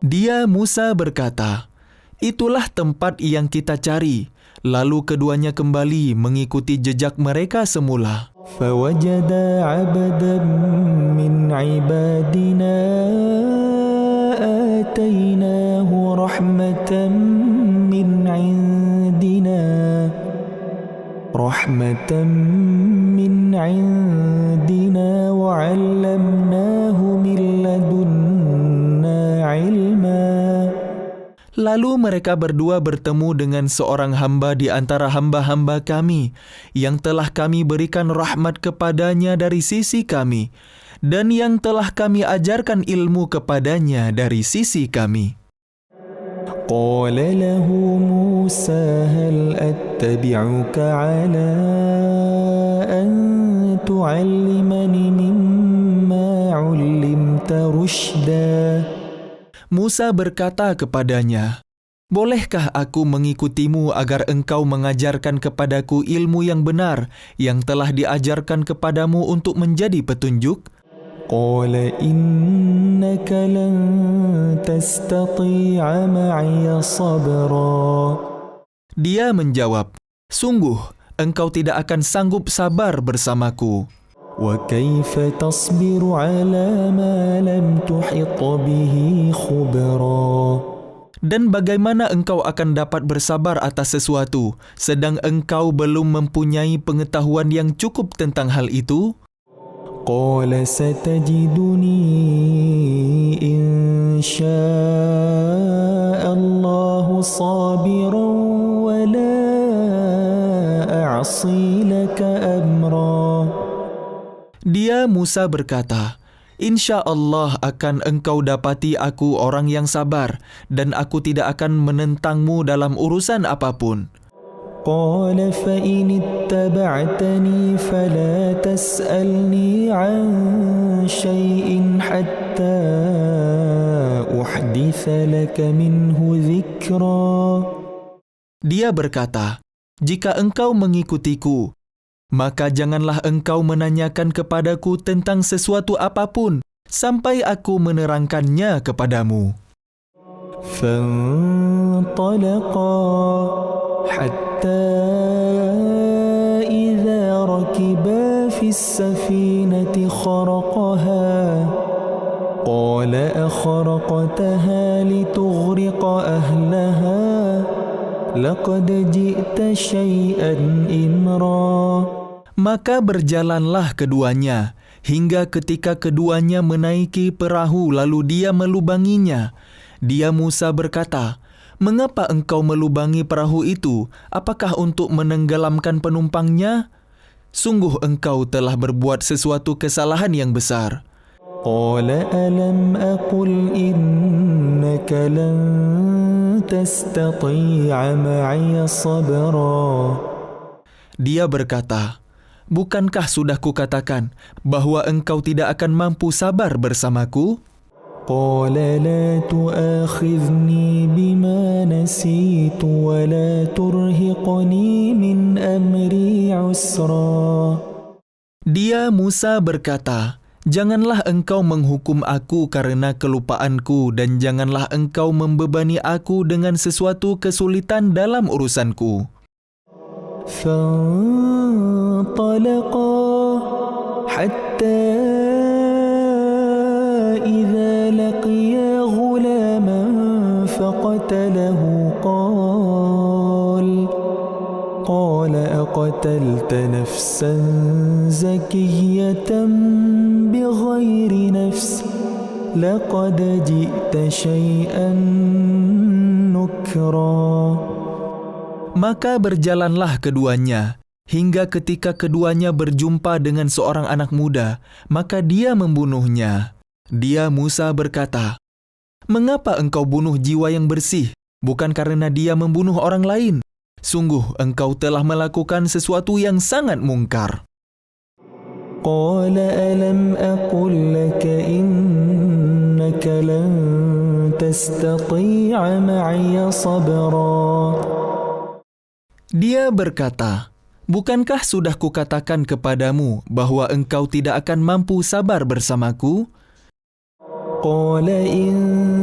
Dia Musa berkata, "Itulah tempat yang kita cari." Lalu keduanya kembali mengikuti jejak mereka semula. فوجدا عبدا من عبادنا آتيناه رحمة من عندنا وعلمناه من لدنا علما. Lalu mereka berdua bertemu dengan seorang hamba di antara hamba-hamba kami yang telah kami berikan rahmat kepadanya dari sisi kami dan yang telah kami ajarkan ilmu kepadanya dari sisi kami. قال له موسى هل أتبعك على أن تعلمني مما علمت رشدا. Musa berkata kepadanya, "Bolehkah aku mengikutimu agar engkau mengajarkan kepadaku ilmu yang benar yang telah diajarkan kepadamu untuk menjadi petunjuk?" قال إنك لن تستطيع معي صبرا. Dia menjawab, "Sungguh, engkau tidak akan sanggup sabar bersamaku. وكيف تصبر على ما لم تحط به خبرا. Dan bagaimana engkau akan dapat bersabar atas sesuatu, sedang engkau belum mempunyai pengetahuan yang cukup tentang hal itu?" قال ستجدني إن شاء الله صابرا ولا أعصي لك أمرا. Dia Musa berkata, "Insya Allah akan engkau dapati aku orang yang sabar, dan aku tidak akan menentangmu dalam urusan apapun." قال فإن اتبعتني فلا تسألني عن شيء حتى أحدث لك منه ذكرا. Dia berkata, "Jika engkau mengikutiku, maka janganlah engkau menanyakan kepadaku tentang sesuatu apapun sampai aku menerangkannya kepadamu." فانطلقا حتى إذا ركبا في السفينة خرقها قال أخرقتها لتغرق أهلها لقد جئت شيئا إمرا. Maka berjalanlah keduanya, hingga ketika keduanya menaiki perahu lalu dia melubanginya. Dia Musa berkata, "Mengapa engkau melubangi perahu itu? Apakah untuk menenggelamkan penumpangnya? Sungguh engkau telah berbuat sesuatu kesalahan yang besar." قال ألم أقل إنك لن تستطيع معي صبرا. Dia berkata, "Bukankah sudah kukatakan bahwa engkau tidak akan mampu sabar bersamaku?" قال لا تؤاخذني بما نسيت ولا ترهقني من أمري عسرا. Dia Musa berkata, "Janganlah engkau menghukum aku karena kelupaanku dan janganlah engkau membebani aku dengan sesuatu kesulitan dalam urusanku." فانطلقا حتى إذا لقيا غلاما فقتله قال أقتلت نفسا زكية بغير نفس لقد جئت شيئا نكرا. Maka berjalanlah keduanya, hingga ketika keduanya berjumpa dengan seorang anak muda, maka dia membunuhnya. Dia Musa berkata, "Mengapa engkau bunuh jiwa yang bersih bukan karena dia membunuh orang lain. Sungguh engkau telah melakukan sesuatu yang sangat mungkar. قال ألم أقل لك إنك لن تستطيع معي صبرا. Dia berkata, bukankah sudah kukatakan kepadamu bahwa engkau tidak akan mampu sabar bersamaku? قال إن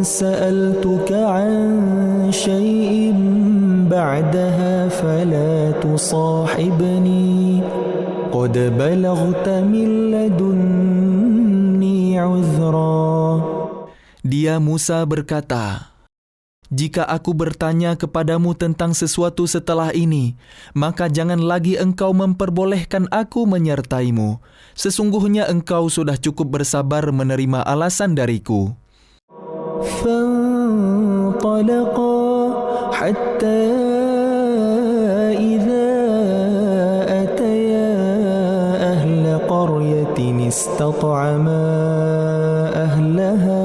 سألتك عن شيء بعدها فلا تصاحبني قد بلغت من لدني عذرا. Dia Musa berkata, jika aku bertanya kepadamu tentang sesuatu setelah ini, maka jangan lagi engkau memperbolehkan aku menyertaimu. Sesungguhnya engkau sudah cukup bersabar menerima alasan dariku. فانطلقا حتى إذا أتيا أهل قرية استطعما أهلها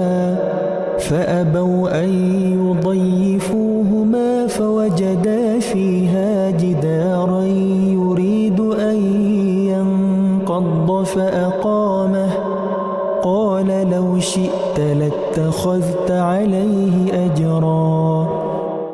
فأبوا أن يضيفوهما فوجدا فيها جدارا يريد أن ينقض فأقامه قال لو شئت لاتخذت عليه أجرا.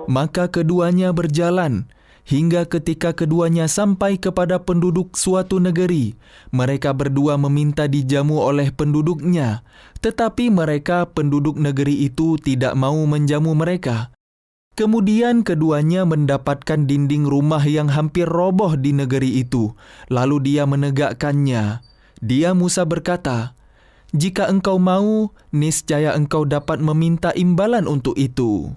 Maka keduanya berjalan, hingga ketika keduanya sampai kepada penduduk suatu negeri, mereka berdua meminta dijamu oleh penduduknya, tetapi mereka penduduk negeri itu tidak mau menjamu mereka. Kemudian keduanya mendapatkan dinding rumah yang hampir roboh di negeri itu, lalu dia menegakkannya. Dia Musa berkata, jika engkau mau, niscaya engkau dapat meminta imbalan untuk itu.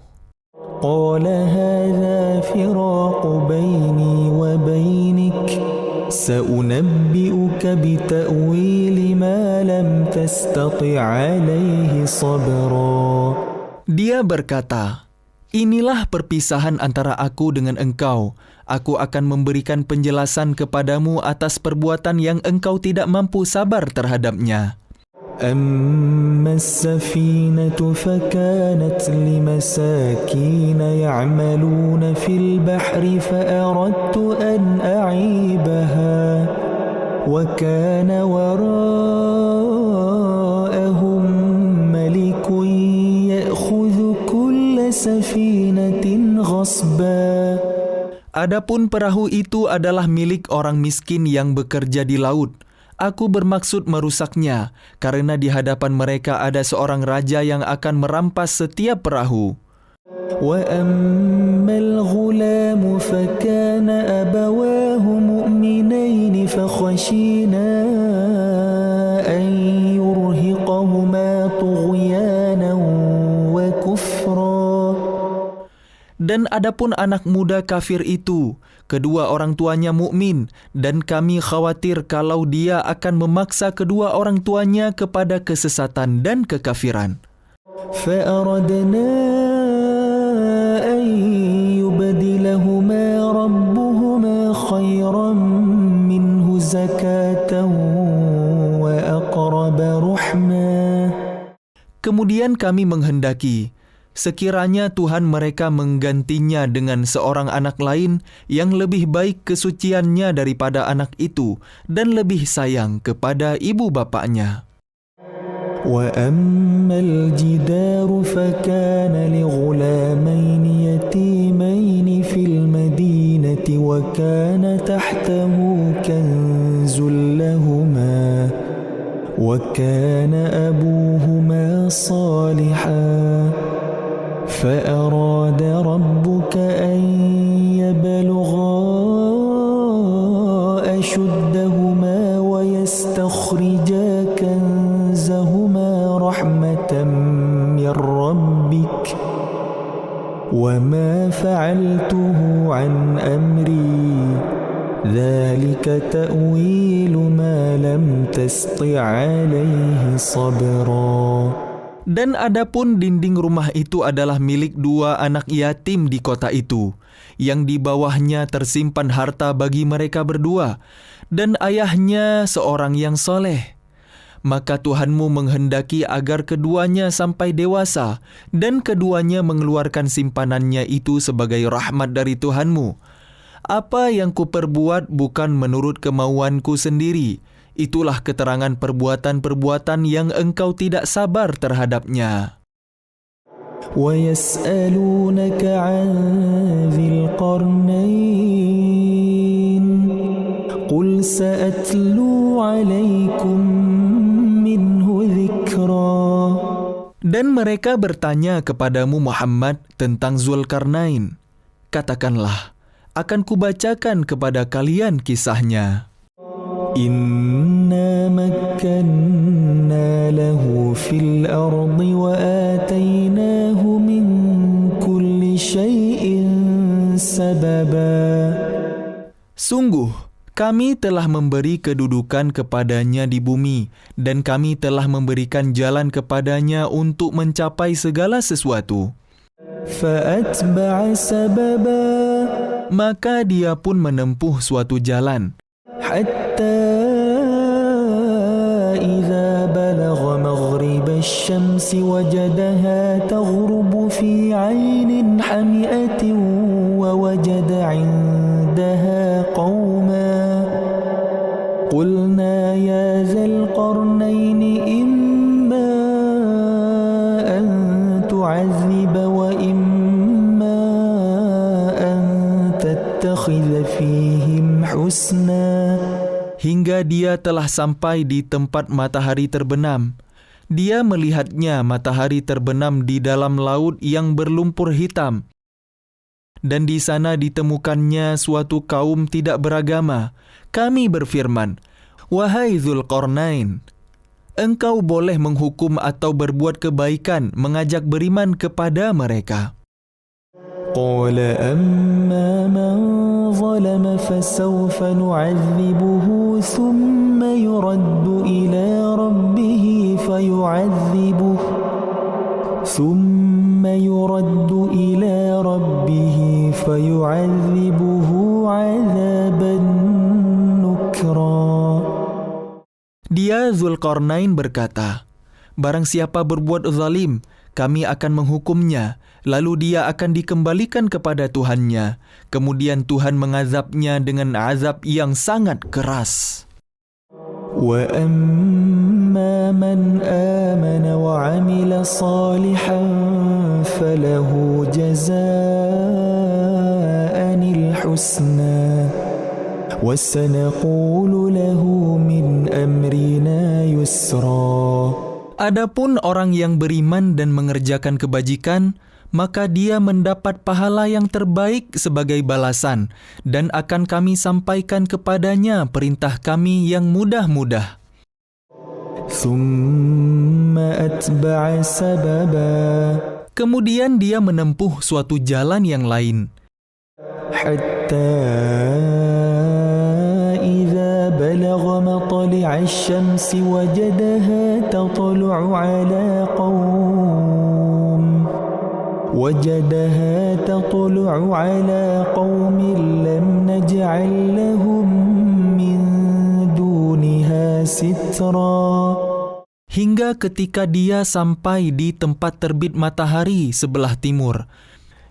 قال هذا فراق بيني وبينك سأنبئك بتأويل ما لم تستطع عليه صبرا. Dia berkata, inilah perpisahan antara aku dengan engkau. Aku akan memberikan penjelasan kepadamu atas perbuatan yang engkau tidak mampu sabar terhadapnya. أما السفينة فكانت لمساكين يعملون في البحر فأردت أن أعيبها وكان وراءهم ملك يأخذ كل سفينة غصبا. Adapun perahu itu adalah milik orang miskin yang bekerja di laut. Aku bermaksud merusaknya, karena di hadapan mereka ada seorang raja yang akan merampas setiap perahu. وَأَمَّا الْغُلَامُ فَكَانَ أَبَوَاهُ مُؤْمِنَيْنِ فَخَشِينَا أَنْ يُرْهِقَهُمَا طُغْيَانًا وَكُفْرًا. Dan adapun anak muda kafir itu, kedua orang tuanya mukmin, dan kami khawatir kalau dia akan memaksa kedua orang tuanya kepada kesesatan dan kekafiran. فَأَرَدْنَا أَنْ يُبْدِلَهُمَا رَبُّهُمَا خَيْرًا مِنْهُ زَكَاةً وَأَقْرَبَ رُحْمًا. Kemudian kami menghendaki, sekiranya Tuhan mereka menggantinya dengan seorang anak lain yang lebih baik kesuciannya daripada anak itu dan lebih sayang kepada ibu bapaknya. وَأَمَّا الْجِدَارُ فَكَانَ لِغُلَامَيْنِ يَتِيمَيْنِ فِي الْمَدِينَةِ وَكَانَ تَحْتَهُ كَنْزٌ لَهُمَا وَكَانَ أَبُوهُمَا صَالِحًا فأراد ربك أن يبلغا أشدهما ويستخرجا كنزهما رحمة من ربك وما فعلته عن أمري ذلك تأويل ما لم تسطع عليه صبرا. Dan adapun dinding rumah itu adalah milik dua anak yatim di kota itu, yang di bawahnya tersimpan harta bagi mereka berdua, dan ayahnya seorang yang soleh. maka Tuhanmu menghendaki agar keduanya sampai dewasa dan keduanya mengeluarkan simpanannya itu sebagai rahmat dari Tuhanmu. Apa yang kuperbuat bukan menurut kemauanku sendiri. Itulah keterangan perbuatan-perbuatan yang engkau tidak sabar terhadapnya. وَيَسْأَلُونَكَ عَنْ ذِي الْقَرْنَيْنِ قُلْ سَأَتْلُو عَلَيْكُمْ مِنْهُ ذِكْرًا. Dan mereka bertanya kepadamu Muhammad tentang Zulkarnain. Katakanlah, akan kubacakan kepada kalian kisahnya. إِنَّا مَكَّنَّا لَهُ فِي الْأَرْضِ وَآتَيْنَاهُ مِنْ كُلِّ شَيْءٍ سَبَبًا. Sungguh, kami telah memberi kedudukan kepadanya di bumi, dan kami telah memberikan jalan kepadanya untuk mencapai segala sesuatu. فَأَتْبَعَ سَبَبًا Maka dia pun menempuh suatu jalan, حتى إذا بلغ مغرب الشمس وجدها تغرب في عين حمئة ووجد عندها قوما قلنا يا ذا القرنين إما أن تعذب وإما أن تتخذ فيهم حسنا. hingga dia telah sampai di tempat matahari terbenam. Dia melihatnya matahari terbenam di dalam laut yang berlumpur hitam. Dan di sana ditemukannya suatu kaum tidak beragama. Kami berfirman, "Wahai Zulkarnain, engkau boleh menghukum atau berbuat kebaikan, mengajak beriman kepada mereka." قال أما من ظلم فسوف نعذبه ثم يرد إلى ربه فيعذبه عذابا نكرا. Dia Zulkarnain berkata, "Barang siapa berbuat zalim, kami akan menghukumnya, lalu dia akan dikembalikan kepada Tuhannya. Kemudian Tuhan mengazabnya dengan azab yang sangat keras." وَأَمَّا مَنْ آمَنَ وَعَمِلَ صَالِحًا فَلَهُ جَزَاءً الْحُسْنَى وَسَنَقُولُ لَهُ مِنْ أَمْرِنَا يُسْرًا. Adapun orang yang beriman dan mengerjakan kebajikan, maka dia mendapat pahala yang terbaik sebagai balasan, dan akan kami sampaikan kepadanya perintah kami yang mudah-mudah. ثُمَّ أَتْبَعَ سَبَبًا Kemudian dia menempuh suatu jalan yang lain, حَتَّى إِذَا بَلَغَ مَطْلِعَ الشَّمْسِ وَجَدَهَا تَطْلُعُ عَلَى قَوْمٍ لَمْ نَجْعَلْ لَهُم مِّن دُونِهَا سِتْرًا. hingga ketika dia sampai di tempat terbit matahari sebelah timur,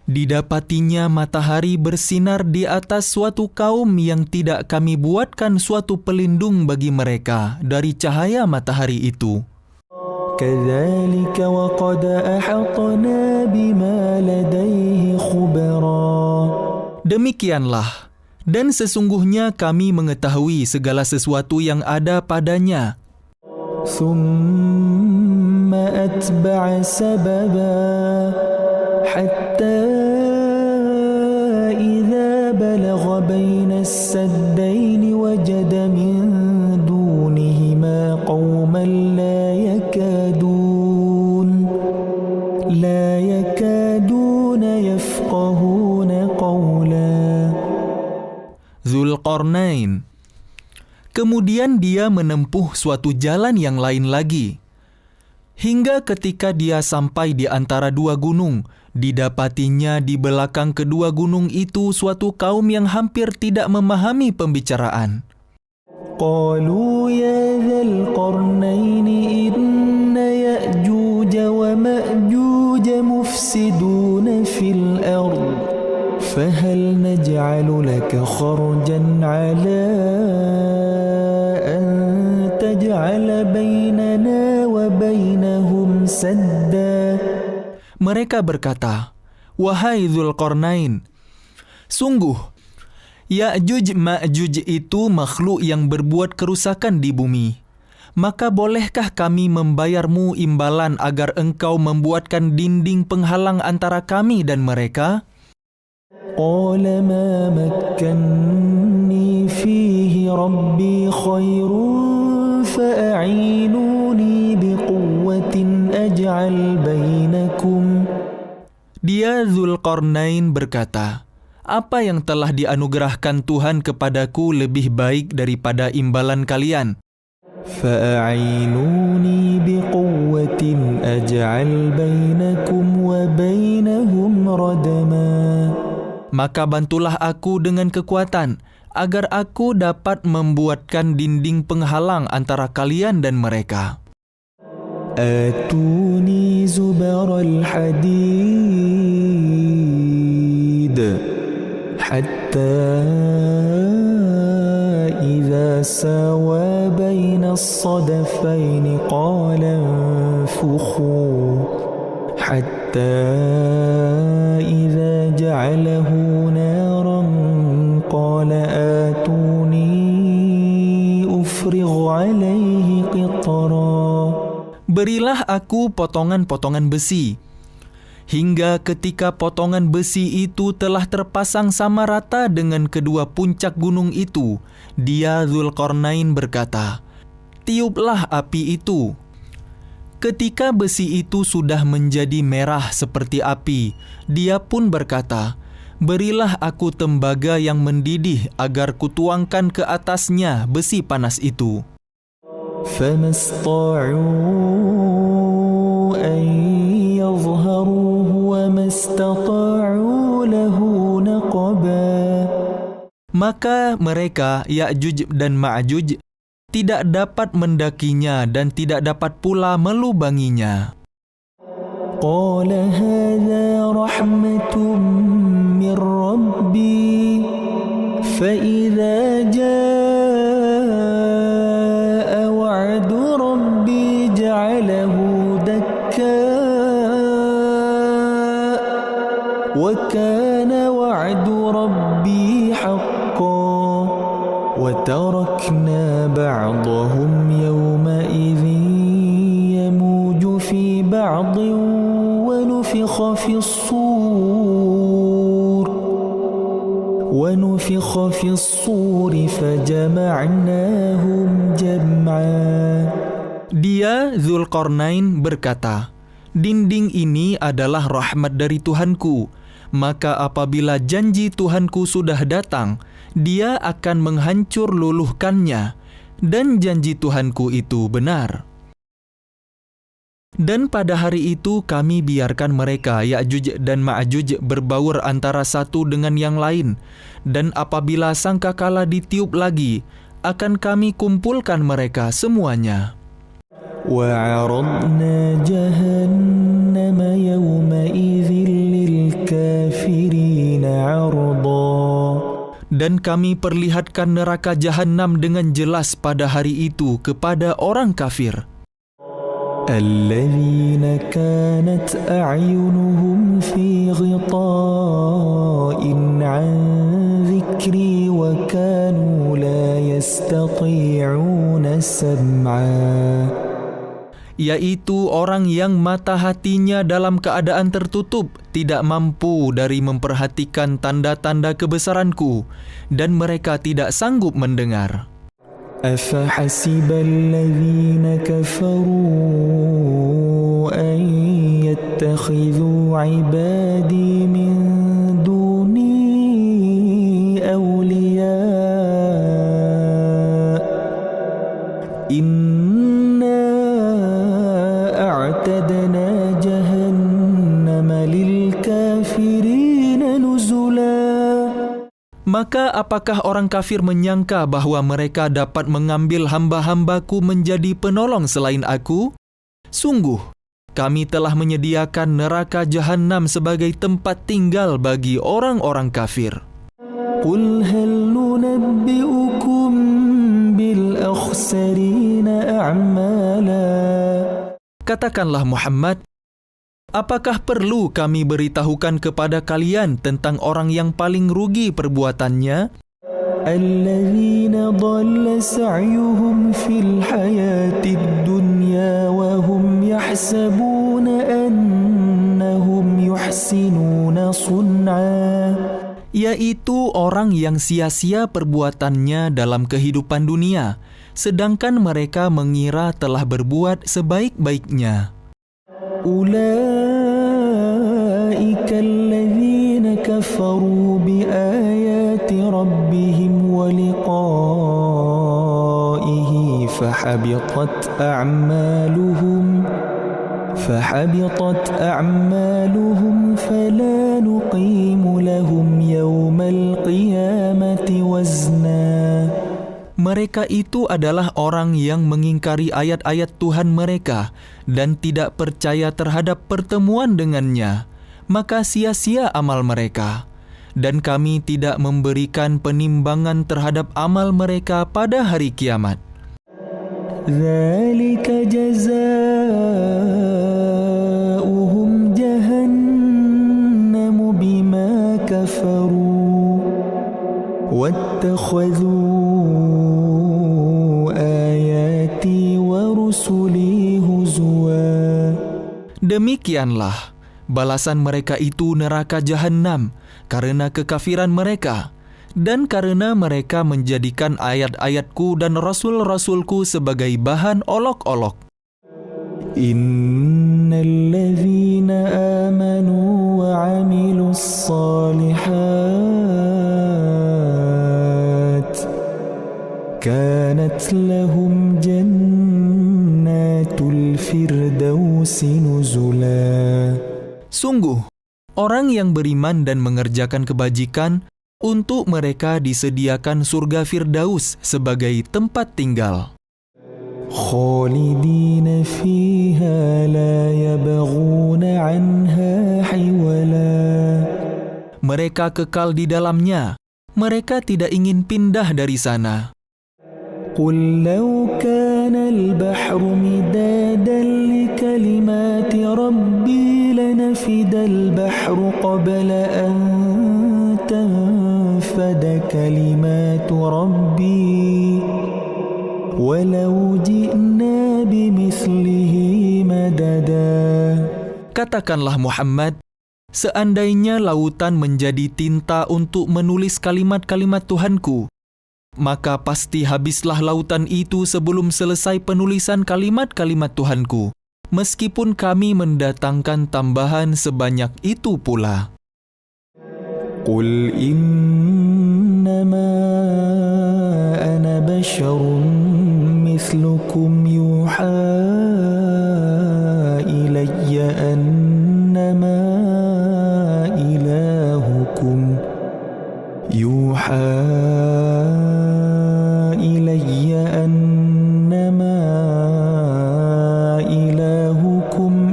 didapatinya matahari bersinar di atas suatu kaum yang tidak kami buatkan suatu pelindung bagi mereka dari cahaya matahari itu. كَذَلِكَ وَقَدْ أَحَطْنَا بِمَا لَدَيْهِ خُبْرًا. Demikianlah, dan sesungguhnya kami mengetahui segala sesuatu yang ada padanya. ثُمَّ أَتْبَعَ سَبَبًا حَتَّى إِذَا بَلَغَ بَيْنَ السَّدَّيْنِ وَجَدَ مِن دُونِهِمَا قَوْمًا لا يكادون يفقهون قولا. Zulkarnain. Kemudian dia menempuh suatu jalan yang lain lagi, hingga ketika dia sampai di antara dua gunung, didapatinya di belakang kedua gunung itu suatu kaum yang hampir tidak memahami pembicaraan. قالوا يا ذا القرنين إن يأجوج ومأجوج مفسدون في الأرض فهل نجعل لك خرجا على أن تجعل بيننا وبينهم سدا. Mereka berkata, "Wahai Dzulqarnain, sungguh Ya'juj Ma'juj itu makhluk yang berbuat kerusakan di bumi. Maka bolehkah kami membayarmu imbalan agar engkau membuatkan dinding penghalang antara kami dan mereka?" قال ما مكني فيه ربي خير فأعينوني بقوة أجعل بينكم. Dia Dzulqarnain berkata, "Apa yang telah dianugerahkan Tuhan kepadaku lebih baik daripada imbalan kalian. فأعينوني بقوة أجعل بينكم وبينهم ردما. Maka bantulah aku dengan kekuatan, agar aku dapat membuatkan dinding penghalang antara kalian dan mereka." آتوني زبر الحديد حتى إذا ساوى بين الصدفين قال انفخوا حتى إذا جعله نارا قال آتوني أفرغ عليه قطرا. Berilah aku potongan-potongan besi, hingga ketika potongan besi itu telah terpasang sama rata dengan kedua puncak gunung itu, dia Dzulqarnain berkata, "Tiuplah api itu." Ketika besi itu sudah menjadi merah seperti api, dia pun berkata, "Berilah aku tembaga yang mendidih agar kutuangkan ke atasnya besi panas itu." فما استطاعوا أن يظهروه وما استطاعوا له نقبا. Maka mereka, Ya'juj dan Ma'juj, tidak dapat mendakinya dan tidak dapat pula melubanginya. قال هذا رحمة من ربي فإذا جاء وعد ربي جعله دكا وكان وعد ربي حقا وتركنا بعضهم يومئذ يموج في بعض ونفخ في الصور فجمعناهم جمعا. Dia Dzulqarnain berkata, "Dinding ini adalah rahmat dari Tuhanku, maka apabila janji Tuhanku sudah datang, dia akan menghancur luluhkannya, dan janji Tuhanku itu benar." Dan pada hari itu kami biarkan mereka, Ya'juj dan Ma'juj, berbaur antara satu dengan yang lain, dan apabila sangkakala ditiup lagi, akan kami kumpulkan mereka semuanya. وعرضنا جهنم يومئذ للكافرين عرضا. Dan kami perlihatkan neraka Jahannam dengan jelas pada hari itu kepada orang kafir. الذين كانت أعينهم في غطاء عن ذكري وكانوا لا يستطيعون سمعا. Yaitu orang yang mata hatinya dalam keadaan tertutup, tidak mampu dari memperhatikan tanda-tanda kebesaranku, dan mereka tidak sanggup mendengar. أفحسب الذين كفروا أن يتخذوا عبادي من دوني أولياء إنا أعتدنا جهنم للكافرين نزلا. Maka apakah orang kafir menyangka bahwa mereka dapat mengambil hamba-hambaku menjadi penolong selain aku? Sungguh, kami telah menyediakan neraka Jahannam sebagai tempat tinggal bagi orang-orang kafir. قل هل ننبئكم بالأخسرين أعمالا. Katakanlah Muhammad, apakah perlu kami beritahukan kepada kalian tentang orang yang paling rugi perbuatannya? الذين ضل سعيهم في الحياة الدنيا وهم يحسبون أنهم يحسنون صنعا. Yaitu orang yang sia-sia perbuatannya dalam kehidupan dunia, sedangkan mereka mengira telah berbuat sebaik-baiknya. أولئك الذين كفروا بآيات ربهم ولقائه فحبطت أعمالهم فلا نقيم لهم يوم القيامة وزنا. Mereka itu adalah orang yang mengingkari ayat-ayat Tuhan mereka dan tidak percaya terhadap pertemuan dengannya. Maka sia-sia amal mereka. Dan kami tidak memberikan penimbangan terhadap amal mereka pada hari kiamat. ذلك جزاؤهم جهنم بما كفروا واتخذوا آياتي ورسلي هزوا. Demikianlah balasan mereka itu neraka Jahannam karena kekafiran mereka dan karena mereka menjadikan ayat-ayatku dan rasul-rasulku sebagai bahan olok-olok. Innalladzina amanu wa 'amilus shalihat kanat lahum jannatul firdausi nuzula. Sungguh, orang yang beriman dan mengerjakan kebajikan, untuk mereka disediakan surga Firdaus sebagai tempat tinggal. Khalidina fiha la yabghuna 'anha hiwala. Mereka kekal di dalamnya, mereka tidak ingin pindah dari sana. Qul law kana al-bahru midadan li kalimati rabbi lanafida al-bahru qabla an tanfada kalimatu rabbi walau ji'na bimithlihi madada. Katakanlah Muhammad, seandainya lautan menjadi tinta untuk menulis kalimat-kalimat Tuhanku, maka pasti habislah lautan itu sebelum selesai penulisan kalimat-kalimat Tuhanku, meskipun kami mendatangkan tambahan sebanyak itu pula. Qul innama ana basharun mithlukum yuha ilayya annama ilahukum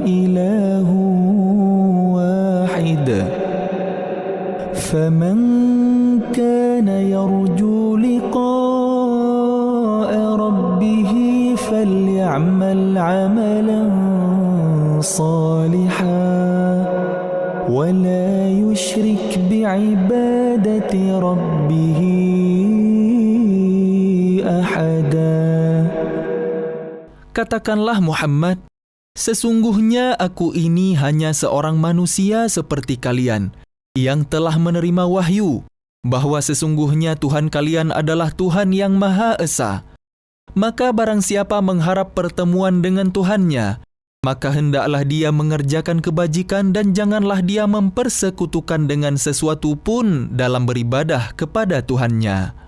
ilahu wahid. فمن كان يرجو لقاء ربه فليعمل عملا صالحا ولا يشرك بعبادة ربه أحدا. Katakanlah Muhammad, sesungguhnya aku ini hanya seorang manusia seperti kalian, yang telah menerima wahyu, bahwa sesungguhnya Tuhan kalian adalah Tuhan yang Maha Esa. Maka barang siapa mengharap pertemuan dengan Tuhannya, maka hendaklah dia mengerjakan kebajikan dan janganlah dia mempersekutukan dengan sesuatu pun dalam beribadah kepada Tuhannya.